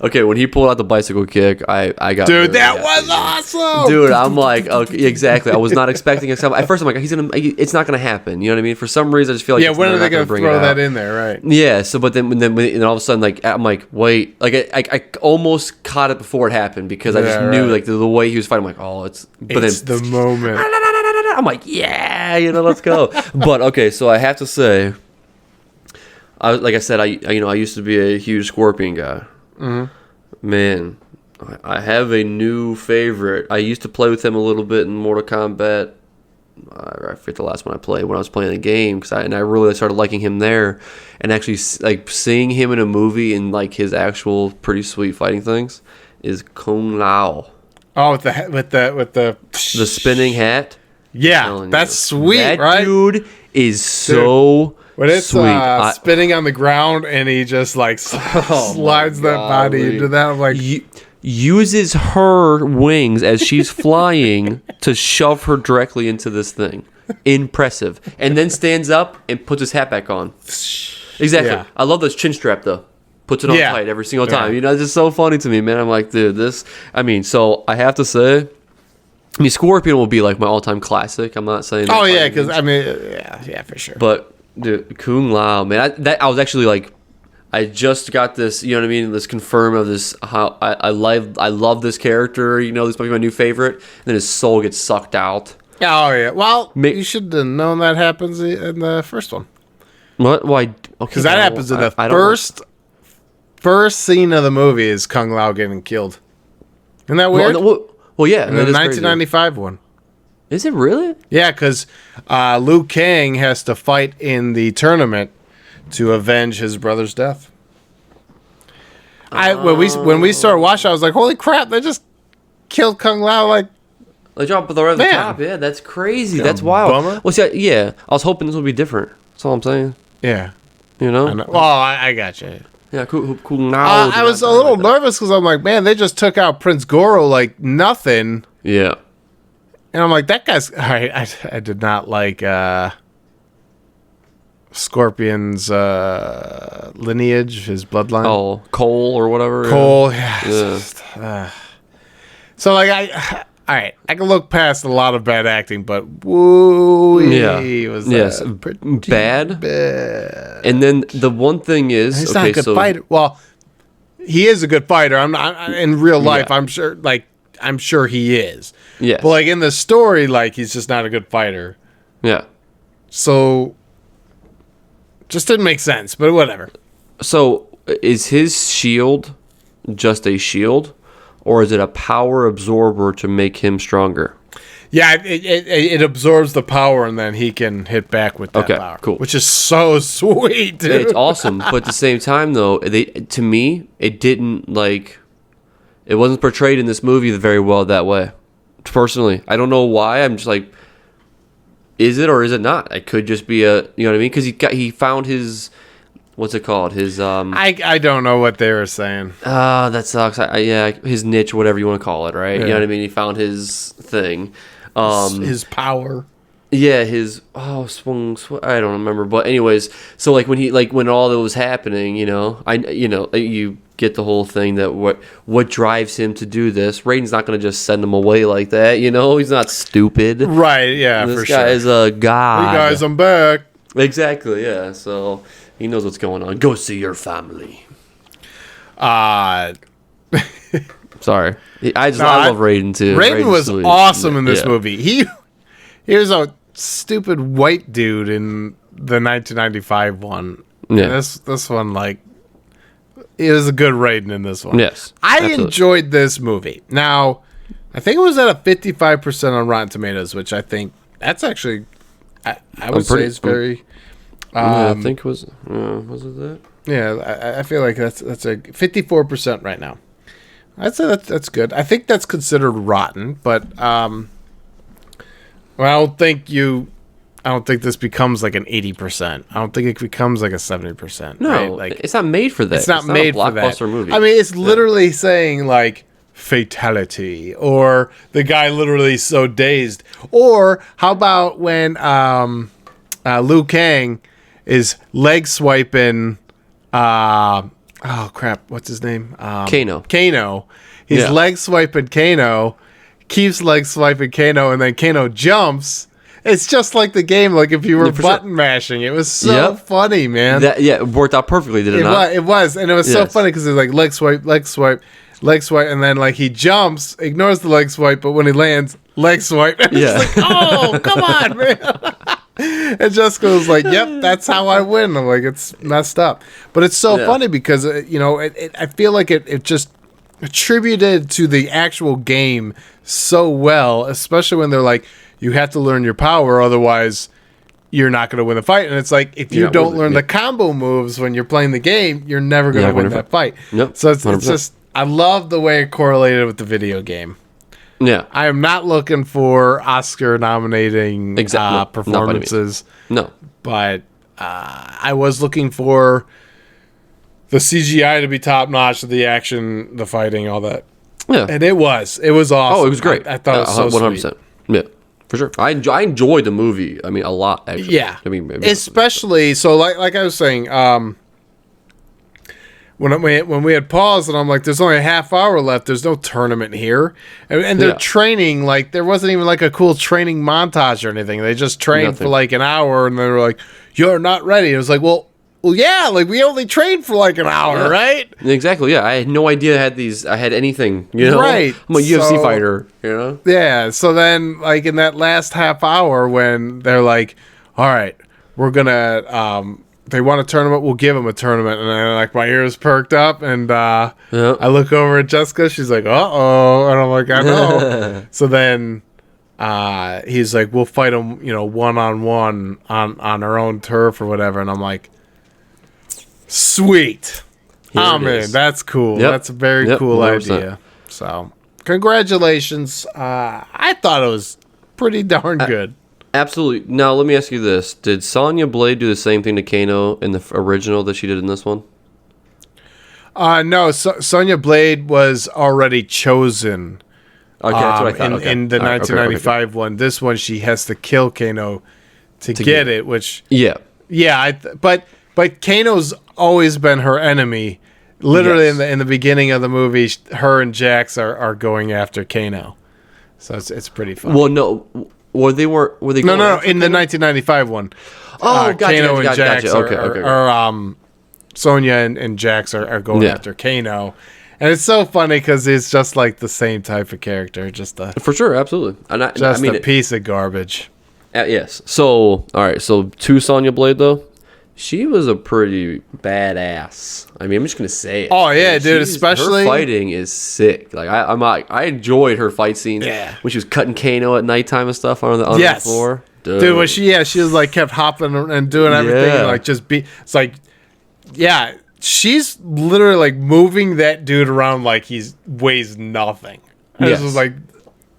Okay, when he pulled out the bicycle kick, I got Dude, really that happy, was awesome. Dude, I'm like, okay, exactly. I was not expecting it. At first, I'm like, it's not gonna happen. You know what I mean? For some reason, I just feel like when are they gonna throw that in there, right? Yeah. So, but then all of a sudden, like, I'm like, wait, like, I almost caught it before it happened because I just knew like the way he was fighting. I'm like, oh, it's the moment. I'm like, yeah, let's go. But okay, so I have to say, like I said, I used to be a huge Scorpion guy. Mm-hmm. Man, I have a new favorite. I used to play with him a little bit in Mortal Kombat. I forget the last one I played when I was playing the game, I really started liking him there, and actually like seeing him in a movie and like his actual pretty sweet fighting things is Kung Lao. Oh, with the spinning hat. Yeah, that's sweet, that right? Dude is so when it's sweet. spinning on the ground and he just like slides that body into that. I'm like, uses her wings as she's flying to shove her directly into this thing. Impressive. And then stands up and puts his hat back on. Exactly. Yeah. I love this chin strap though. Puts it on tight every single time. Yeah. It's just so funny to me, man. I'm like, dude, so I have to say, Scorpion will be like my all-time classic. I'm not saying. Oh yeah, because yeah, for sure. But dude, Kung Lao, man, I was actually like, I just got this, you know what I mean? This confirm of this. How I love this character. This might be my new favorite. And then his soul gets sucked out. Oh yeah. Well, you should have known that happens in the first one. What? Why? Because that happens in the first scene of the movie is Kung Lao getting killed. Isn't that weird? Well, yeah. In the 1995 one. Is it really? Yeah, because Liu Kang has to fight in the tournament to avenge his brother's death. When we started watching, I was like, "Holy crap! They just killed Kung Lao!" Like drop the right at the top. Yeah, that's crazy. That's wild. Bummer. Well, see, yeah, I was hoping this would be different. That's all I'm saying. Yeah, Well, I got you. Yeah, Kung Lao. I was a little nervous because I'm like, man, they just took out Prince Goro like nothing. Yeah. And I'm like, that guy's... I did not like Scorpion's lineage, his bloodline. Oh, Cole or whatever. Cole, yeah. So, like, all right, I can look past a lot of bad acting, but was bad. And then the one thing is... He's not a good fighter. Well, he is a good fighter. In real life, I'm sure he is. Yeah. But like in the story, like he's just not a good fighter. Yeah. So just didn't make sense, but whatever. So is his shield just a shield, or is it a power absorber to make him stronger? Yeah, it absorbs the power, and then he can hit back with that power. Cool. Which is so sweet, dude. It's awesome, but at the same time, though, to me, it didn't like... It wasn't portrayed in this movie very well that way. Personally, I don't know why. I'm just like, is it or is it not? It could just be a, you know what I mean? Because he found his, what's it called? His I don't know what they were saying. That sucks. His niche, whatever you want to call it, right? Yeah. You know what I mean? He found his thing. His power. Yeah, his swung. I don't remember, but anyways, so like when all that was happening, you get the whole thing that what drives him to do this. Raiden's not going to just send him away like that, He's not stupid, right? Yeah, this for guy is a god. Hey guys, I'm back. Exactly, yeah. So he knows what's going on. Go see your family. Sorry, I love Raiden too. Raiden was awesome in this movie. He was a stupid white dude in the 1995 one. Yeah, and this one, like, it was a good Raiden in this one. Yes, I enjoyed this movie. Now, I think it was at a 55% on Rotten Tomatoes, which I think that's actually, I would say, is very. I think it was it that? Yeah, I feel like that's a 54% right now. I'd say that's good. I think that's considered rotten, but I don't think this becomes like an 80%. I don't think it becomes like a 70%. No, right? Like, it's not made for that. It's not made a blockbuster for that movie. I mean, it's literally saying like fatality, or the guy literally so dazed. Or how about when Liu Kang is leg swiping oh crap, what's his name? Kano. He's leg swiping Kano, keeps leg swiping Kano, and then Kano jumps. It's just like the game, like if you were button mashing. It was so funny, man. It worked out perfectly, did it not? It was, and it was so funny because it's like leg swipe, and then like he jumps, ignores the leg swipe, but when he lands, leg swipe. And it's like, oh, come on, man. And Jessica was like, yep, that's how I win. I'm like, it's messed up. But it's so funny because, I feel like it just attributed to the actual game so well, especially when they're like, you have to learn your power, otherwise you're not going to win the fight. And it's like, if you don't learn the combo moves when you're playing the game, you're never going to win that fight. Yep. So it's just, I love the way it correlated with the video game. Yeah. I am not looking for Oscar nominating performances. No. But I was looking for the CGI to be top notch, the action, the fighting, all that. Yeah. And it was awesome. Oh, it was great. I thought it was so 100%. Sweet. Yeah. For sure. I enjoyed the movie. I mean, a lot, actually. Yeah. I mean, especially, so like I was saying, when we had paused and I'm like, there's only a half hour left. There's no tournament here. And they're training, like, there wasn't even like a cool training montage or anything. They just trained for like an hour and they were like, you're not ready. It was like, well, yeah, like we only trained for like an hour, right? Exactly, yeah. I had no idea I had anything, you know? Right. I'm a UFC fighter, you know? Yeah, so then, like, in that last half hour when they're like, all right, we're going to, they want a tournament, we'll give them a tournament. And then, like, my ears perked up, and I look over at Jessica, she's like, uh-oh. And I'm like, I know. So then he's like, we'll fight them, one-on-one on our own turf or whatever. And I'm like, sweet. Man, that's cool. Yep. That's a very cool 100%. Idea. So, congratulations. I thought it was pretty darn good. Absolutely. Now, let me ask you this. Did Sonya Blade do the same thing to Kano in the original that she did in this one? No. Sonya Blade was already chosen. Okay, that's what I thought. In the 1995 one. This one, she has to kill Kano to get it, which... Yeah. Yeah, but Kano's always been her enemy. Literally in the beginning of the movie, her and Jax are going after Kano. So it's pretty fun. Well, no, were they No, in the 1995 one. Oh, gotcha. Kano and Jax Okay. are Sonya and Jax are going after Kano. And it's so funny because it's just like the same type of character, for sure, absolutely. A piece of garbage. Yes. So, all right. So, to Sonya Blade though. She was a pretty badass. I mean, I'm just gonna say it. Oh yeah, dude. Especially her fighting is sick. Like I enjoyed her fight scenes. Yeah. When she was cutting Kano at nighttime and stuff on the floor. Dude, when she was like kept hopping and doing everything and like it's like, yeah, she's literally like moving that dude around like he weighs nothing. And this was like,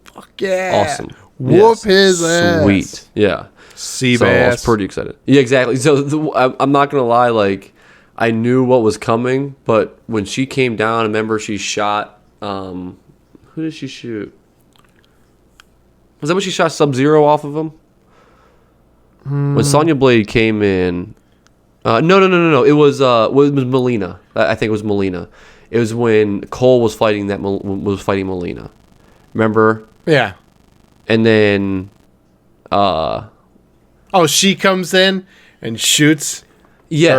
fuck yeah, awesome. Whoop his ass. Sweet. Yeah. So I was pretty excited. Yeah, exactly. So I'm not gonna lie, like I knew what was coming, but when she came down, remember she shot. Who did she shoot? Was that when she shot Sub-Zero off of him? When Sonya Blade came in. No. It was Melina. I think it was Melina. It was when Cole was fighting Melina. Remember? Yeah. And then. Oh, she comes in and shoots. Yes,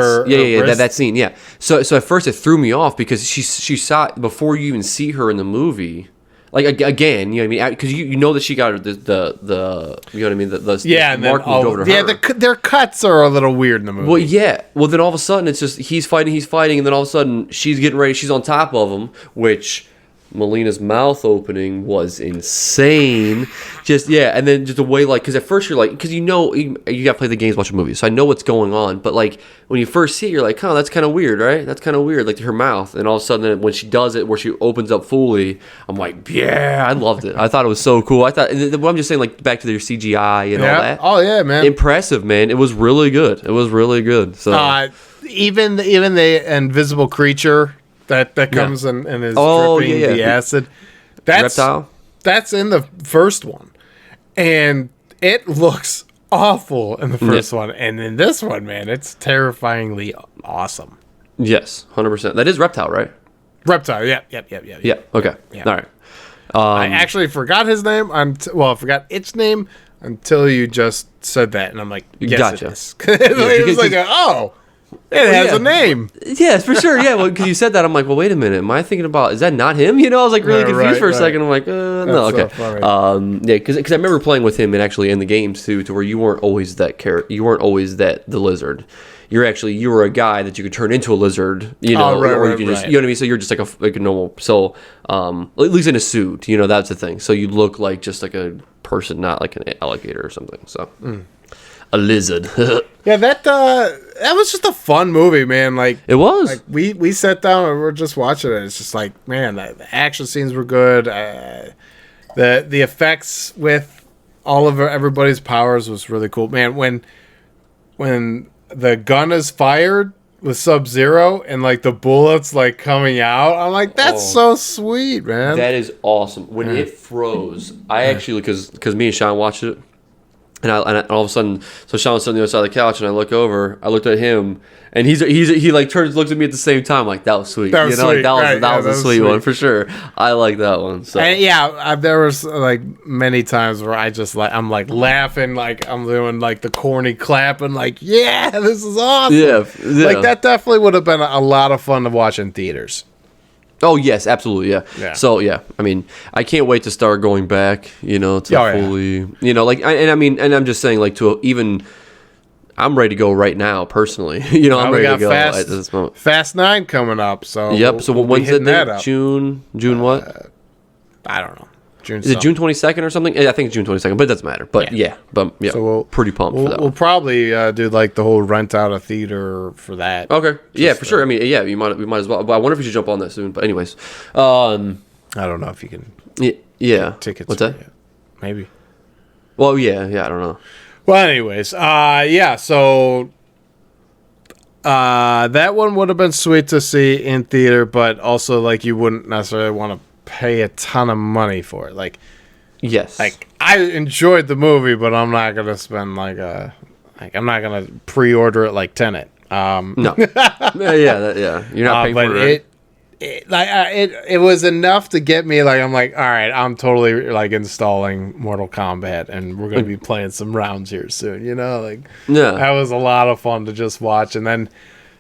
that scene, yeah. So at first it threw me off because she saw before you even see her in the movie. Like again, you know what I mean? Because you know that she got the you know what I mean? The mark moved over to her. Yeah, their cuts are a little weird in the movie. Well, yeah. Well, then all of a sudden it's just he's fighting, and then all of a sudden she's getting ready. She's on top of him, which. Melina's mouth opening was insane. And then just the way, like, because at first you're like, because you got to play the games, watch the movies, so I know what's going on. But like when you first see it, you're like, oh, that's kind of weird, right? That's kind of weird, like her mouth. And all of a sudden, when she does it, where she opens up fully, I'm like, yeah, I loved it. I thought it was so cool. I thought, and I'm just saying, like, back to their CGI and all that. Oh yeah, man, impressive, man. It was really good. So even the invisible creature. That comes and is dripping the acid. reptile. That's in the first one, and it looks awful in the first one, and in this one, man, it's terrifyingly awesome. Yes, 100%. That is reptile, right? Reptile. Yeah. Okay. Yeah. All right. I actually forgot his name. I forgot its name until you just said that, and I'm like, yes, gotcha. it is. It was like, it has a name. Yes, for sure. Yeah, well, because you said that, I'm like, well, wait a minute. Am I thinking about? Is that not him? I was like really confused for a second. I'm like, no, okay. So yeah, because I remember playing with him and actually in the games too, to where you weren't always that You weren't always the lizard. You were a guy that you could turn into a lizard, or you can just, you know what I mean. So you're just like a normal. So at least in a suit, that's the thing. So you look like just like a person, not like an alligator or something. So a lizard. Yeah, that was just a fun movie, man. Like it was. Like we sat down and we're just watching it. It's just like, man, the action scenes were good. The effects with all of everybody's powers was really cool, man. When the gun is fired with Sub-Zero and like the bullets like coming out, I'm like, that's so sweet, man. That is awesome. When it froze, I actually, because me and Sean watched it, and all of a sudden, so Sean was sitting on the other side of the couch, and I looked at him, and he like turns, looks at me at the same time, like that was sweet. That was sweet. That was a sweet one for sure. I like that one. So and there was like many times where I'm like laughing, like I'm doing like the corny clapping, like yeah, this is awesome. Yeah. Like that definitely would have been a lot of fun to watch in theaters. Oh yes, absolutely, yeah. So yeah, I mean, I can't wait to start going back, to fully, and I'm just saying, like I'm ready to go right now, personally. I'm ready to go at this moment. Fast 9 coming up, so yep. So when's that? June what? I don't know. Is it June 22nd or something? I think it's June 22nd, but it doesn't matter. But yeah, so pretty pumped for that. We'll probably do like the whole rent out a theater for that. Okay, yeah, for sure. I mean, yeah, we might as well. But I wonder if we should jump on that soon. But anyways, I don't know if you can. Yeah. Tickets. What's that? Maybe. Well, yeah, I don't know. Well, anyways, so that one would have been sweet to see in theater, but also like you wouldn't necessarily want to pay a ton of money for it. Like, yes, like I enjoyed the movie, but I'm not gonna spend I'm not gonna pre-order it like Tenet. No, yeah, you're not paying for it. It was enough to get me like, I'm like, all right, I'm totally like installing Mortal Kombat, and we're gonna be playing some rounds here soon. That was a lot of fun to just watch, and then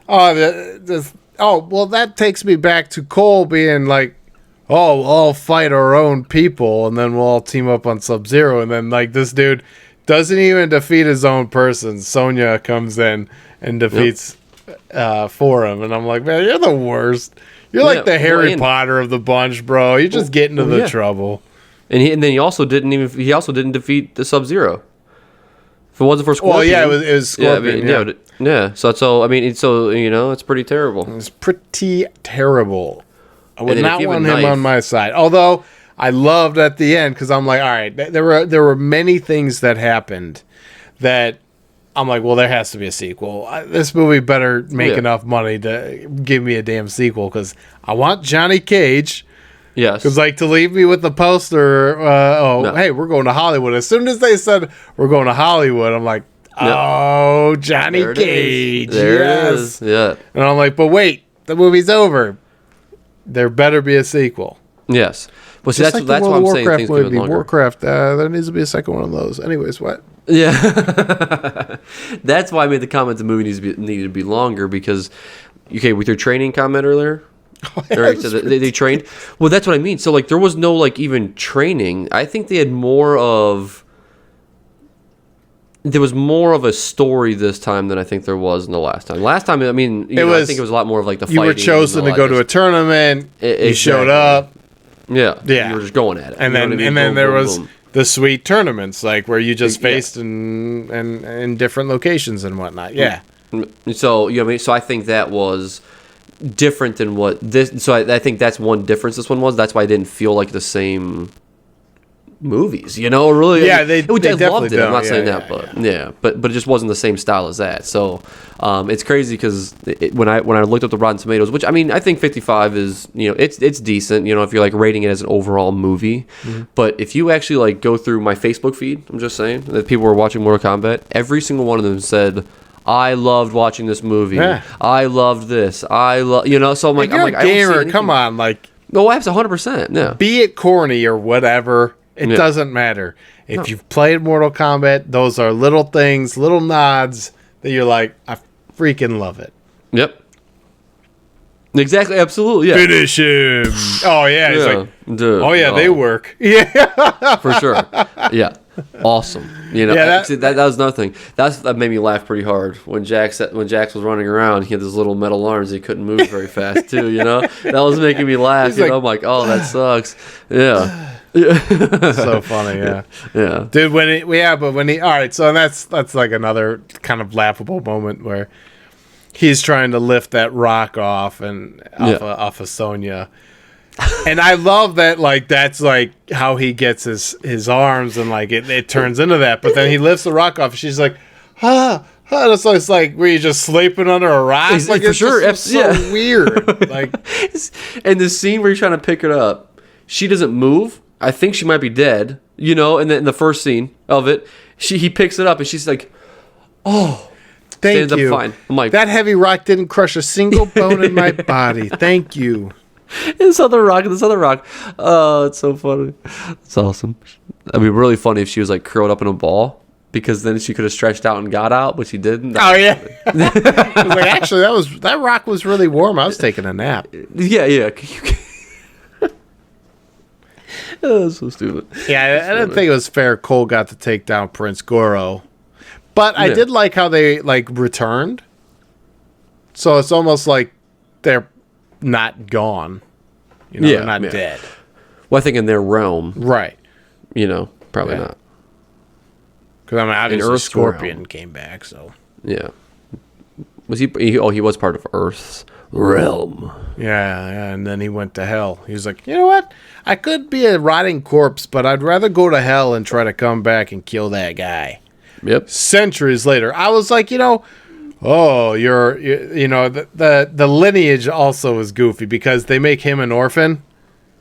that takes me back to Cole being like, oh, we'll all fight our own people, and then we'll all team up on Sub-Zero. And then, like, this dude doesn't even defeat his own person. Sonya comes in and defeats for him. And I'm like, man, you're the worst. You're like the Harry Potter of the bunch, bro. You just get into the trouble. And then he also didn't defeat the Sub-Zero. If it wasn't for Scorpion. Well, yeah, it was Scorpion. Yeah. So I mean, it's pretty terrible. It's pretty terrible. I would not want him on my side. Although I loved at the end, because I'm like, all right, there were many things that happened that I'm like, well, there has to be a sequel. This movie better make enough money to give me a damn sequel, because I want Johnny Cage. Yes. Because, like, to leave me with the poster, hey, we're going to Hollywood. As soon as they said we're going to Hollywood, I'm like, oh, Johnny Cage. There it is. Yeah. And I'm like, but wait, the movie's over. There better be a sequel. Yes. Well, see, that's why I'm saying things get longer. Warcraft, there needs to be a second one of those. Anyways, what? Yeah. That's why I made the comment the movie needed to be longer, because, okay, with your training comment earlier, so they trained. Well, that's what I mean. So, like, there was no, like, even training. I think they had more of... There was more of a story this time than I think there was in the last time. Last time, I mean, I think it was a lot more of like the fighting. You were chosen to go to a tournament. You showed up. Yeah. You were just going at it. And then there was the sweet tournaments, like where you just faced in different locations and whatnot. Yeah. So so I think that was different than what this. So I think that's one difference this one was. That's why I didn't feel like the same movies, you know, really. Yeah, they I definitely loved it. I'm not saying that, but but it just wasn't the same style as that. So it's crazy because when I looked up the Rotten Tomatoes, which I mean, I think 55 is, you know, it's decent, you know, if you're like rating it as an overall movie. But if you actually like go through my Facebook feed, I'm just saying that people were watching Mortal Kombat, every single one of them said, I loved watching this movie. Yeah. I loved this. You know, so I'm like, you're a gamer, come on, like. No, that's 100%. Yeah. Be it corny or whatever, it doesn't matter. If you've played Mortal Kombat, those are little things, little nods that you're like, I freaking love it. Yep. Exactly. Absolutely. Yeah. Finish him. Oh yeah. He's like, dude, oh yeah, they work. Yeah. For sure. Yeah. Awesome. You know, that was another thing. That made me laugh pretty hard when Jax was running around. He had those little metal arms. He couldn't move very fast too. You know, that was making me laugh. You know, I'm like, oh, that sucks. Yeah. So funny. Yeah. Yeah. Dude, all right. So that's like another kind of laughable moment where he's trying to lift that rock off off of Sonya. And I love that, like, that's like how he gets his arms, and like it turns into that. But then he lifts the rock off, and she's like, so it's like where you just sleeping under a rock. Like, for sure, it's so weird. Like, and the scene where you're trying to pick it up, she doesn't move. I think she might be dead, you know. And then in the first scene of it, he picks it up, and she's like, oh. Thank you. Fine. I'm like, that heavy rock didn't crush a single bone in my body. Thank you. This other rock. Oh, it's so funny. It's awesome. It'd be really funny if she was like curled up in a ball, because then she could have stretched out and got out, but she didn't. Oh yeah. I was like, actually, that rock was really warm. I was taking a nap. Yeah. Oh, that's so stupid. Yeah, I didn't think it was fair Cole got to take down Prince Goro, but I did like how they like returned. So it's almost like they're not gone, you know, they're not dead. Well, I think in their realm, right? You know, probably not. Because I mean, obviously Scorpion realm came back, so yeah. Was he? He was part of Earth's realm. Yeah, and then he went to hell. He was like, you know what? I could be a rotting corpse, but I'd rather go to hell and try to come back and kill that guy. Yep. Centuries later, I was like, you know. Oh, you know, the lineage also is goofy because they make him an orphan.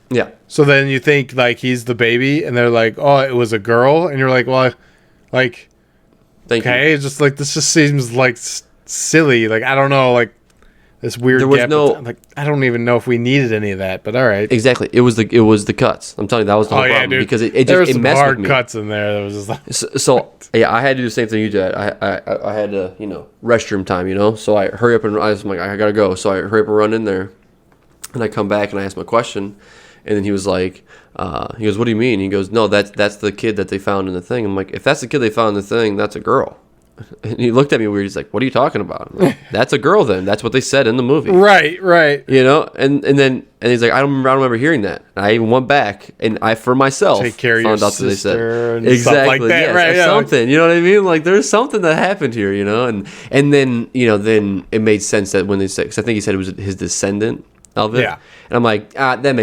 Yeah. So then you think like he's the baby, and they're like, oh, it was a girl, and you're like, well, like, okay, it's just like this just seems like silly. Like, I don't know, like this weird. There was no, like, I don't even know if we needed any of that, but all right. Exactly. It was the cuts. I'm telling you, that was the whole problem, because it there just was some hard cuts in there. That was just like so yeah, I had to do the same thing you did. I had to, you know, restroom time, you know, so I hurry up and I was like, I gotta go, so I hurry up and run in there, and I come back and I ask my question, and then he was like, he goes, what do you mean? He goes, no, that's the kid that they found in the thing. I'm like, if that's the kid they found in the thing, that's a girl. And he looked at me weird. He's like, what are you talking about? I'm like, that's a girl then. That's what they said in the movie. Right. You know? And he's like, I don't remember hearing that. And I even went back and I, for myself, take care of your sister and exactly, stuff like that. Yes, right. Yeah. Something. You know what I mean? Like, there's something that happened here, you know? And then, you know, then it made sense that when they said, because I think he said it was his descendant of it. Yeah. And I'm like, that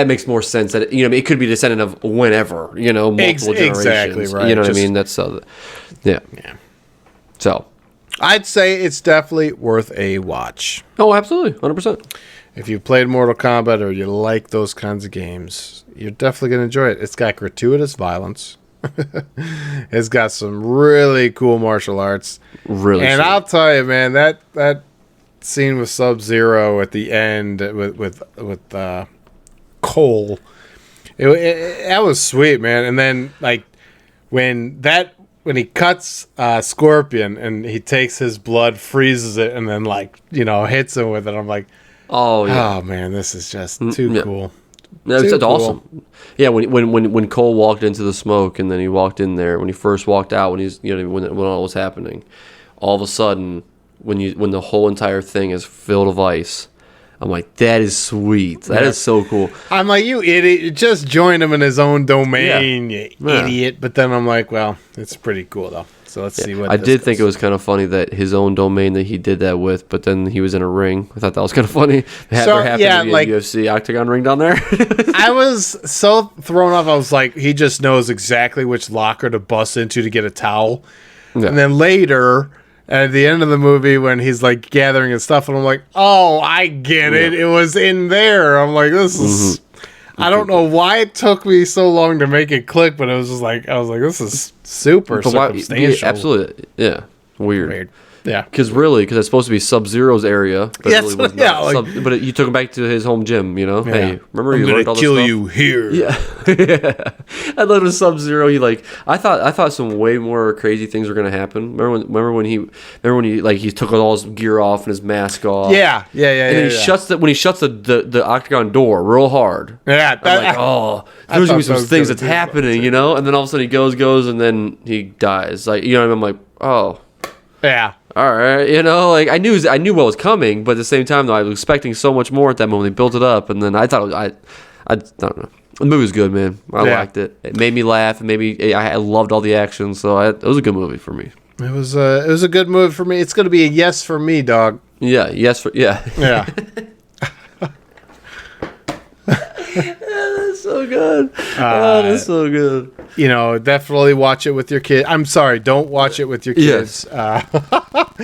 makes more sense that, you know, it could be descendant of whenever, you know, multiple generations. Exactly right. You know what I mean? That's, yeah. So I'd say it's definitely worth a watch. Oh, absolutely. 100%. If you've played Mortal Kombat or you like those kinds of games, you're definitely going to enjoy it. It's got gratuitous violence. It's got some really cool martial arts. Really And sweet. I'll tell you, man, that scene with Sub-Zero at the end with Cole, that was sweet, man. And then, like, when he cuts Scorpion and he takes his blood, freezes it, and then, like, you know, hits him with it, I'm like, oh man, this is just too cool. No, it's awesome. Yeah, when Cole walked into the smoke, and then he walked in there, when he first walked out, when all was happening, all of a sudden, when the whole entire thing is filled with ice, I'm like, that is sweet. That is so cool. I'm like, you idiot. Just join him in his own domain, you idiot. But then I'm like, well, it's pretty cool, though. So let's see what I did think it was kind of funny that his own domain that he did that with, but then he was in a ring. I thought that was kind of funny. There happened to be a UFC octagon ring down there. I was so thrown off. I was like, he just knows exactly which locker to bust into to get a towel. Yeah. And then later, at the end of the movie, when he's like gathering his stuff, and I'm like, oh, I get it. It was in there. I'm like, this is... I don't know why it took me so long to make it click, but it was just like, I was like, this is super circumstantial. Yeah, absolutely. Yeah. Weird. Yeah. Because it's supposed to be Sub-Zero's area. But yes, it really was but you took him back to his home gym, you know? Yeah. Hey, remember you learned all this stuff? I'm going to kill you here. Yeah. I thought it was Sub-Zero. I thought some way more crazy things were going to happen. Remember when he took all his gear off and his mask off? Yeah. And then he shuts the octagon door real hard. Yeah. I'm like, there's going to be some things that's happening, you know? And then all of a sudden he goes, and then he dies. Like, you know what I mean? I'm like, oh. Yeah. All right, you know, like I knew what was coming, but at the same time, though, I was expecting so much more at that moment. They built it up, and then I thought I don't know. The movie was good, man. I liked it. It made me laugh, and I loved all the action. So it was a good movie for me. It was a good movie for me. It's going to be a yes for me, dog. Yeah. Yeah. That's so good. That's so good. You know, definitely watch it with your kid. I'm sorry, don't watch it with your kids. Yes.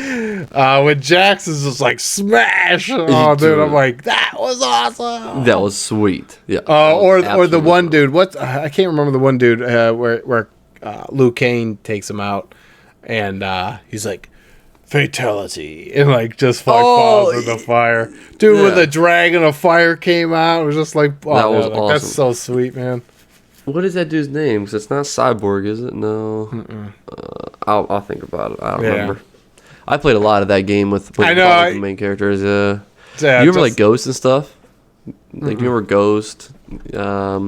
When Jax is just like smash, oh dude, I'm like, that was awesome. That was sweet. Yeah. Or the one dude. I can't remember the one dude where Liu Kang takes him out, and he's like, fatality, and like just falls in the fire. Dude with a dragon of fire came out. It was just like, oh, that was awesome. That's so sweet, man. What is that dude's name? Because it's not Cyborg, is it? No. I'll think about it. I don't remember. I played a lot of that game with the main characters. Yeah. Do you remember like Ghost and stuff? Like, do you remember Ghost? I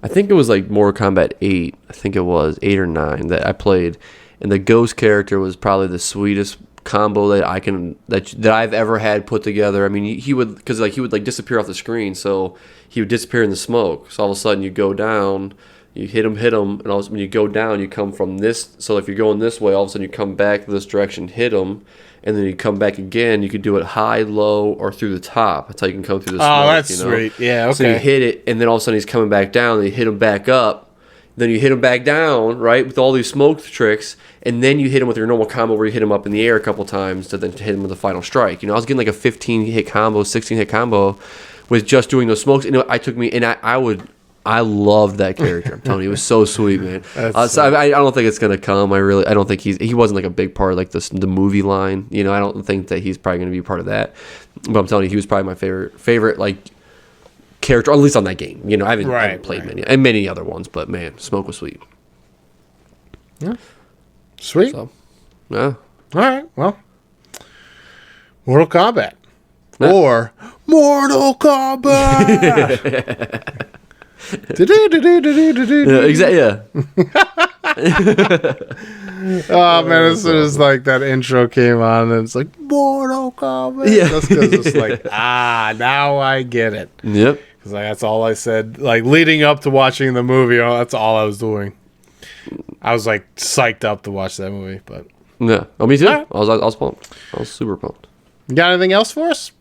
think it was like Mortal Kombat 8. I think it was 8 or 9 that I played. And the Ghost character was probably the sweetest combo that I've ever had put together. I mean, he would disappear off the screen, so he would disappear in the smoke. So all of a sudden you go down, you hit him, and all of a sudden when you go down, you come from this. So if you're going this way, all of a sudden you come back this direction, hit him, and then you come back again. You could do it high, low, or through the top. That's how you can come through the smoke. Oh, that's sweet. Yeah, okay. So you hit it, and then all of a sudden he's coming back down, and you hit him back up. Then you hit him back down, right, with all these smoke tricks, and then you hit him with your normal combo where you hit him up in the air a couple times to then hit him with the final strike. You know, I was getting like a 15-hit combo, 16-hit combo with just doing those smokes. And I loved that character. I'm telling you, he was so sweet, man. So I don't think it's gonna come. I don't think he wasn't like a big part of like the movie line. You know, I don't think that he's probably gonna be part of that. But I'm telling you, he was probably my favorite like character, at least on that game. You know, I haven't played many other ones, but man, Smoke was sweet. Yeah. Sweet. So, yeah. All right. Well, Mortal Kombat. Yeah. Or Mortal Kombat. Exactly. Yeah. Oh man! As soon as like that intro came on, and it's like Mortal Kombat. Yeah. That's because it's like now I get it. Yep. Because that's all I said. Like leading up to watching the movie, that's all I was doing. I was like psyched up to watch that movie, but yeah, me too. Right. I was pumped. I was super pumped. You got anything else for us?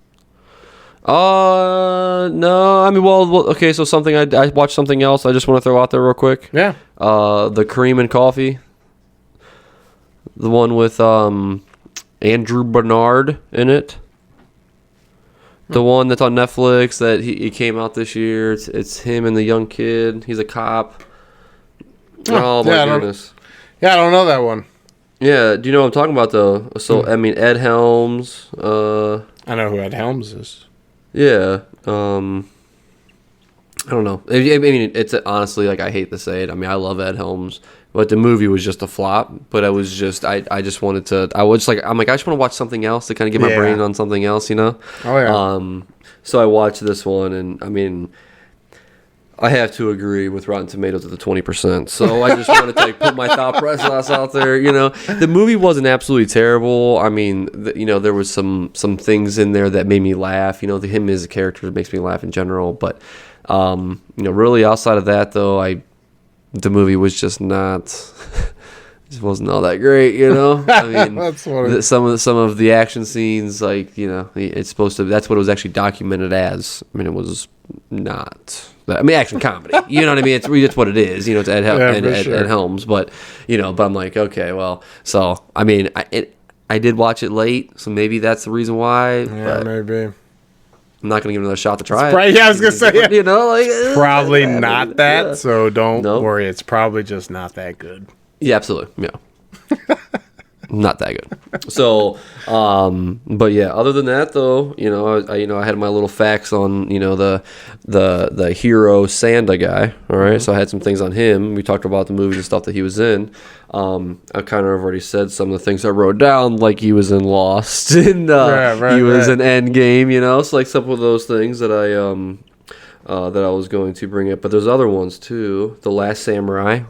No. I mean, well, okay. So something I watched something else. I just want to throw out there real quick. Yeah. The Cream and Coffee, the one with Andrew Bernard in it. The one that's on Netflix that he came out this year. It's him and the young kid. He's a cop. Oh my goodness. I don't know that one. Yeah, do you know what I'm talking about though? So I mean, Ed Helms. I know who Ed Helms is. Yeah. I don't know. I mean, it's honestly like I hate to say it. I mean, I love Ed Helms, but the movie was just a flop. But I just wanted to. I just want to watch something else to kind of get my brain on something else, you know. Oh yeah. So I watched this one, and I mean, I have to agree with Rotten Tomatoes at the 20%. So I just wanted to put my thought process out there. You know, the movie wasn't absolutely terrible. I mean, there was some things in there that made me laugh. You know, him as a character makes me laugh in general. But really outside of that, though, the movie was just not just wasn't all that great, you know. I mean, That's funny. some of the action scenes, like, you know, it's supposed to. That's what it was actually documented as. I mean, it was not. I mean, action comedy. You know what I mean? It's what it is. You know, it's Ed Helms. But you know, I'm like, okay, well, so I mean, I did watch it late, so maybe that's the reason why. Yeah, maybe. I'm not gonna give it another shot to try it. Yeah, I was gonna say, yeah. You know, like Probably not that. Yeah. So don't worry. It's probably just not that good. Yeah, absolutely. Yeah. Not that good. So, but yeah, other than that though, you know, I had my little facts on, you know, the hero Sanda guy. All right. So I had some things on him. We talked about the movies and stuff that he was in. I kind of already said some of the things I wrote down, like he was in Lost and he was in Endgame, you know, so like some of those things that I was going to bring up, but there's other ones too. The Last Samurai.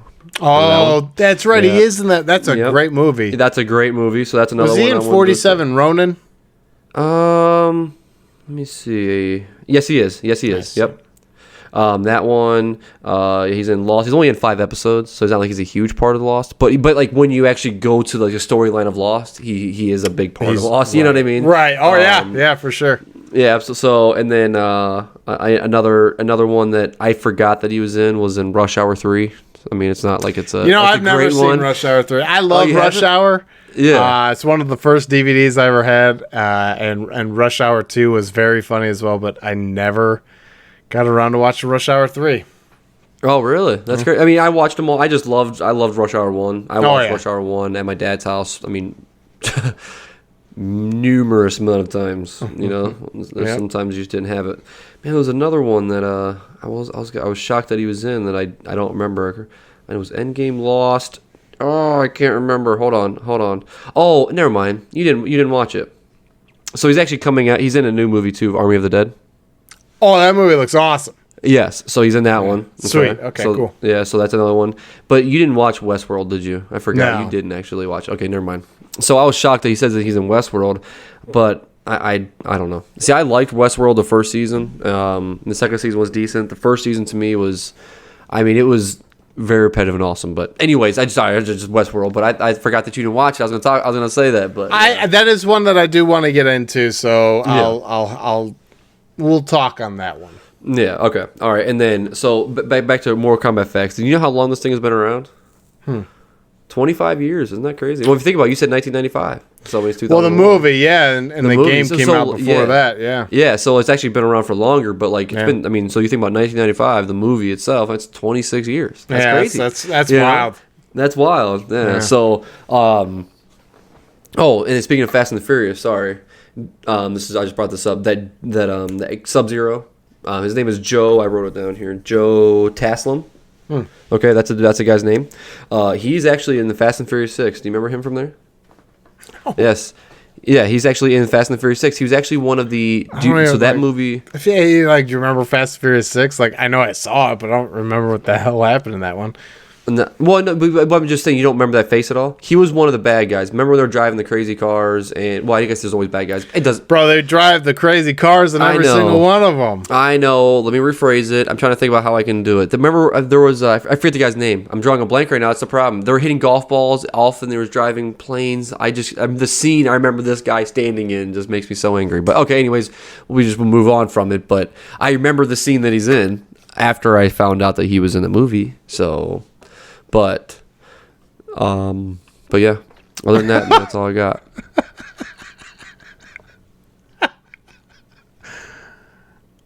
Oh, that's right. Yeah. He is in that. That's a great movie. That's a great movie. So that's another one. Was he in 47 Ronin? Let me see. Yes, he is. Nice. Yep. That one. He's in Lost. He's only in 5 episodes, so it's not like he's a huge part of Lost. But like when you actually go to like the storyline of Lost, he is a big part of Lost. You know what I mean? Right. Oh yeah, for sure. Yeah. So and then another one that I forgot that he was in Rush Hour 3. I mean, it's not like it's a. You know, I've never seen Rush Hour 3. I love Rush Hour. Yeah, it's one of the first DVDs I ever had, and Rush Hour 2 was very funny as well. But I never got around to watching Rush Hour 3. Oh, really? That's great. I mean, I watched them all. I loved Rush Hour 1. I watched Rush Hour 1 at my dad's house. I mean, numerous amount of times. You know, there's sometimes you just didn't have it. Man, there was another one that I was shocked that he was in that I don't remember. And it was Endgame, Lost. Oh, I can't remember. Hold on. Oh, never mind. You didn't watch it. So he's actually coming out. He's in a new movie too, Army of the Dead. Oh, that movie looks awesome. Yes, so he's in that one. Sweet. Okay, so, cool. Yeah, so that's another one. But you didn't watch Westworld, did you? I forgot you didn't actually watch. Okay, never mind. So I was shocked that he says that he's in Westworld, but I don't know. See, I liked Westworld the first season. The second season was decent. The first season to me was, I mean, it was very repetitive and awesome. But anyways, I just Westworld. But I forgot that you didn't watch it. I was gonna say that, but that is one that I do want to get into. So we'll talk on that one. Yeah. Okay. All right. And then so back to Mortal Kombat facts. Do you know how long this thing has been around? 25 years. Isn't that crazy? Well, if you think about it, you said 1995. So it's 2001. Well, the movie, and the game came out before that, yeah. Yeah, so it's actually been around for longer, but like it's been, I mean, so you think about 1995, the movie itself, it's 26 years. That's crazy. That's wild. That's wild. Yeah. So, and speaking of Fast and the Furious, sorry. I just brought this up, that Sub-Zero, his name is Joe, I wrote it down here, Joe Taslim. Okay, that's a guy's name. He's actually in the Fast and Furious 6. Do you remember him from there? Oh. Yes. Yeah, he's actually in Fast and the Furious 6. He was actually one of the... that movie... Yeah, do you remember Fast and Furious 6? Like, I know I saw it, but I don't remember what the hell happened in that one. No, but I'm just saying, you don't remember that face at all? He was one of the bad guys. Remember when they were driving the crazy cars? And I guess there's always bad guys. It does, bro. They drive the crazy cars in every single one of them. I know. Let me rephrase it. I'm trying to think about how I can do it. Remember, there was I forget the guy's name. I'm drawing a blank right now. It's the problem. They were hitting golf balls. Often they were driving planes. The scene I remember this guy standing in just makes me so angry. But okay, anyways, we'll move on from it. But I remember the scene that he's in after I found out that he was in the movie. So. But yeah. Other than that, that's all I got.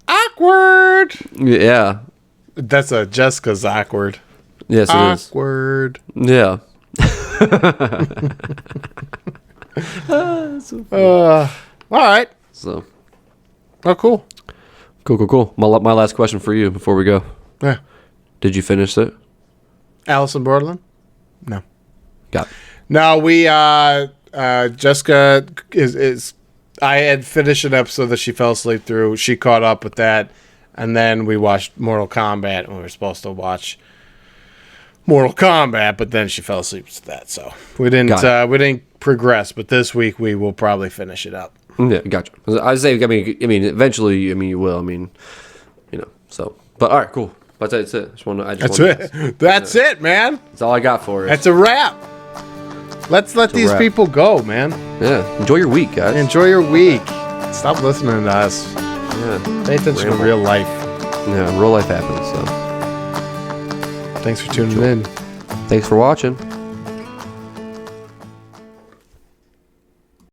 Awkward. Yeah. That's Jessica's awkward. Yes, it is. Awkward. Yeah. All right. So. Oh, cool. Cool. My last question for you before we go. Yeah. Did you finish it? Alice in Borderland? No. Got it. No, we Jessica is I had finished an episode that she fell asleep through. She caught up with that, and then we watched Mortal Kombat, and we were supposed to watch Mortal Kombat, but then she fell asleep to that, so we didn't progress. But this week we will probably finish it up. Yeah, gotcha. I say, I mean, eventually, you will. I mean, so. But all right, cool. But that's it. That's it, man. That's all I got for it. That's a wrap. Let's let these people go, man. Yeah. Enjoy your week, guys. Enjoy your week. Stop listening to us. Yeah. Pay attention to real life. Yeah, real life happens, so. Thanks for tuning in. Thanks for watching.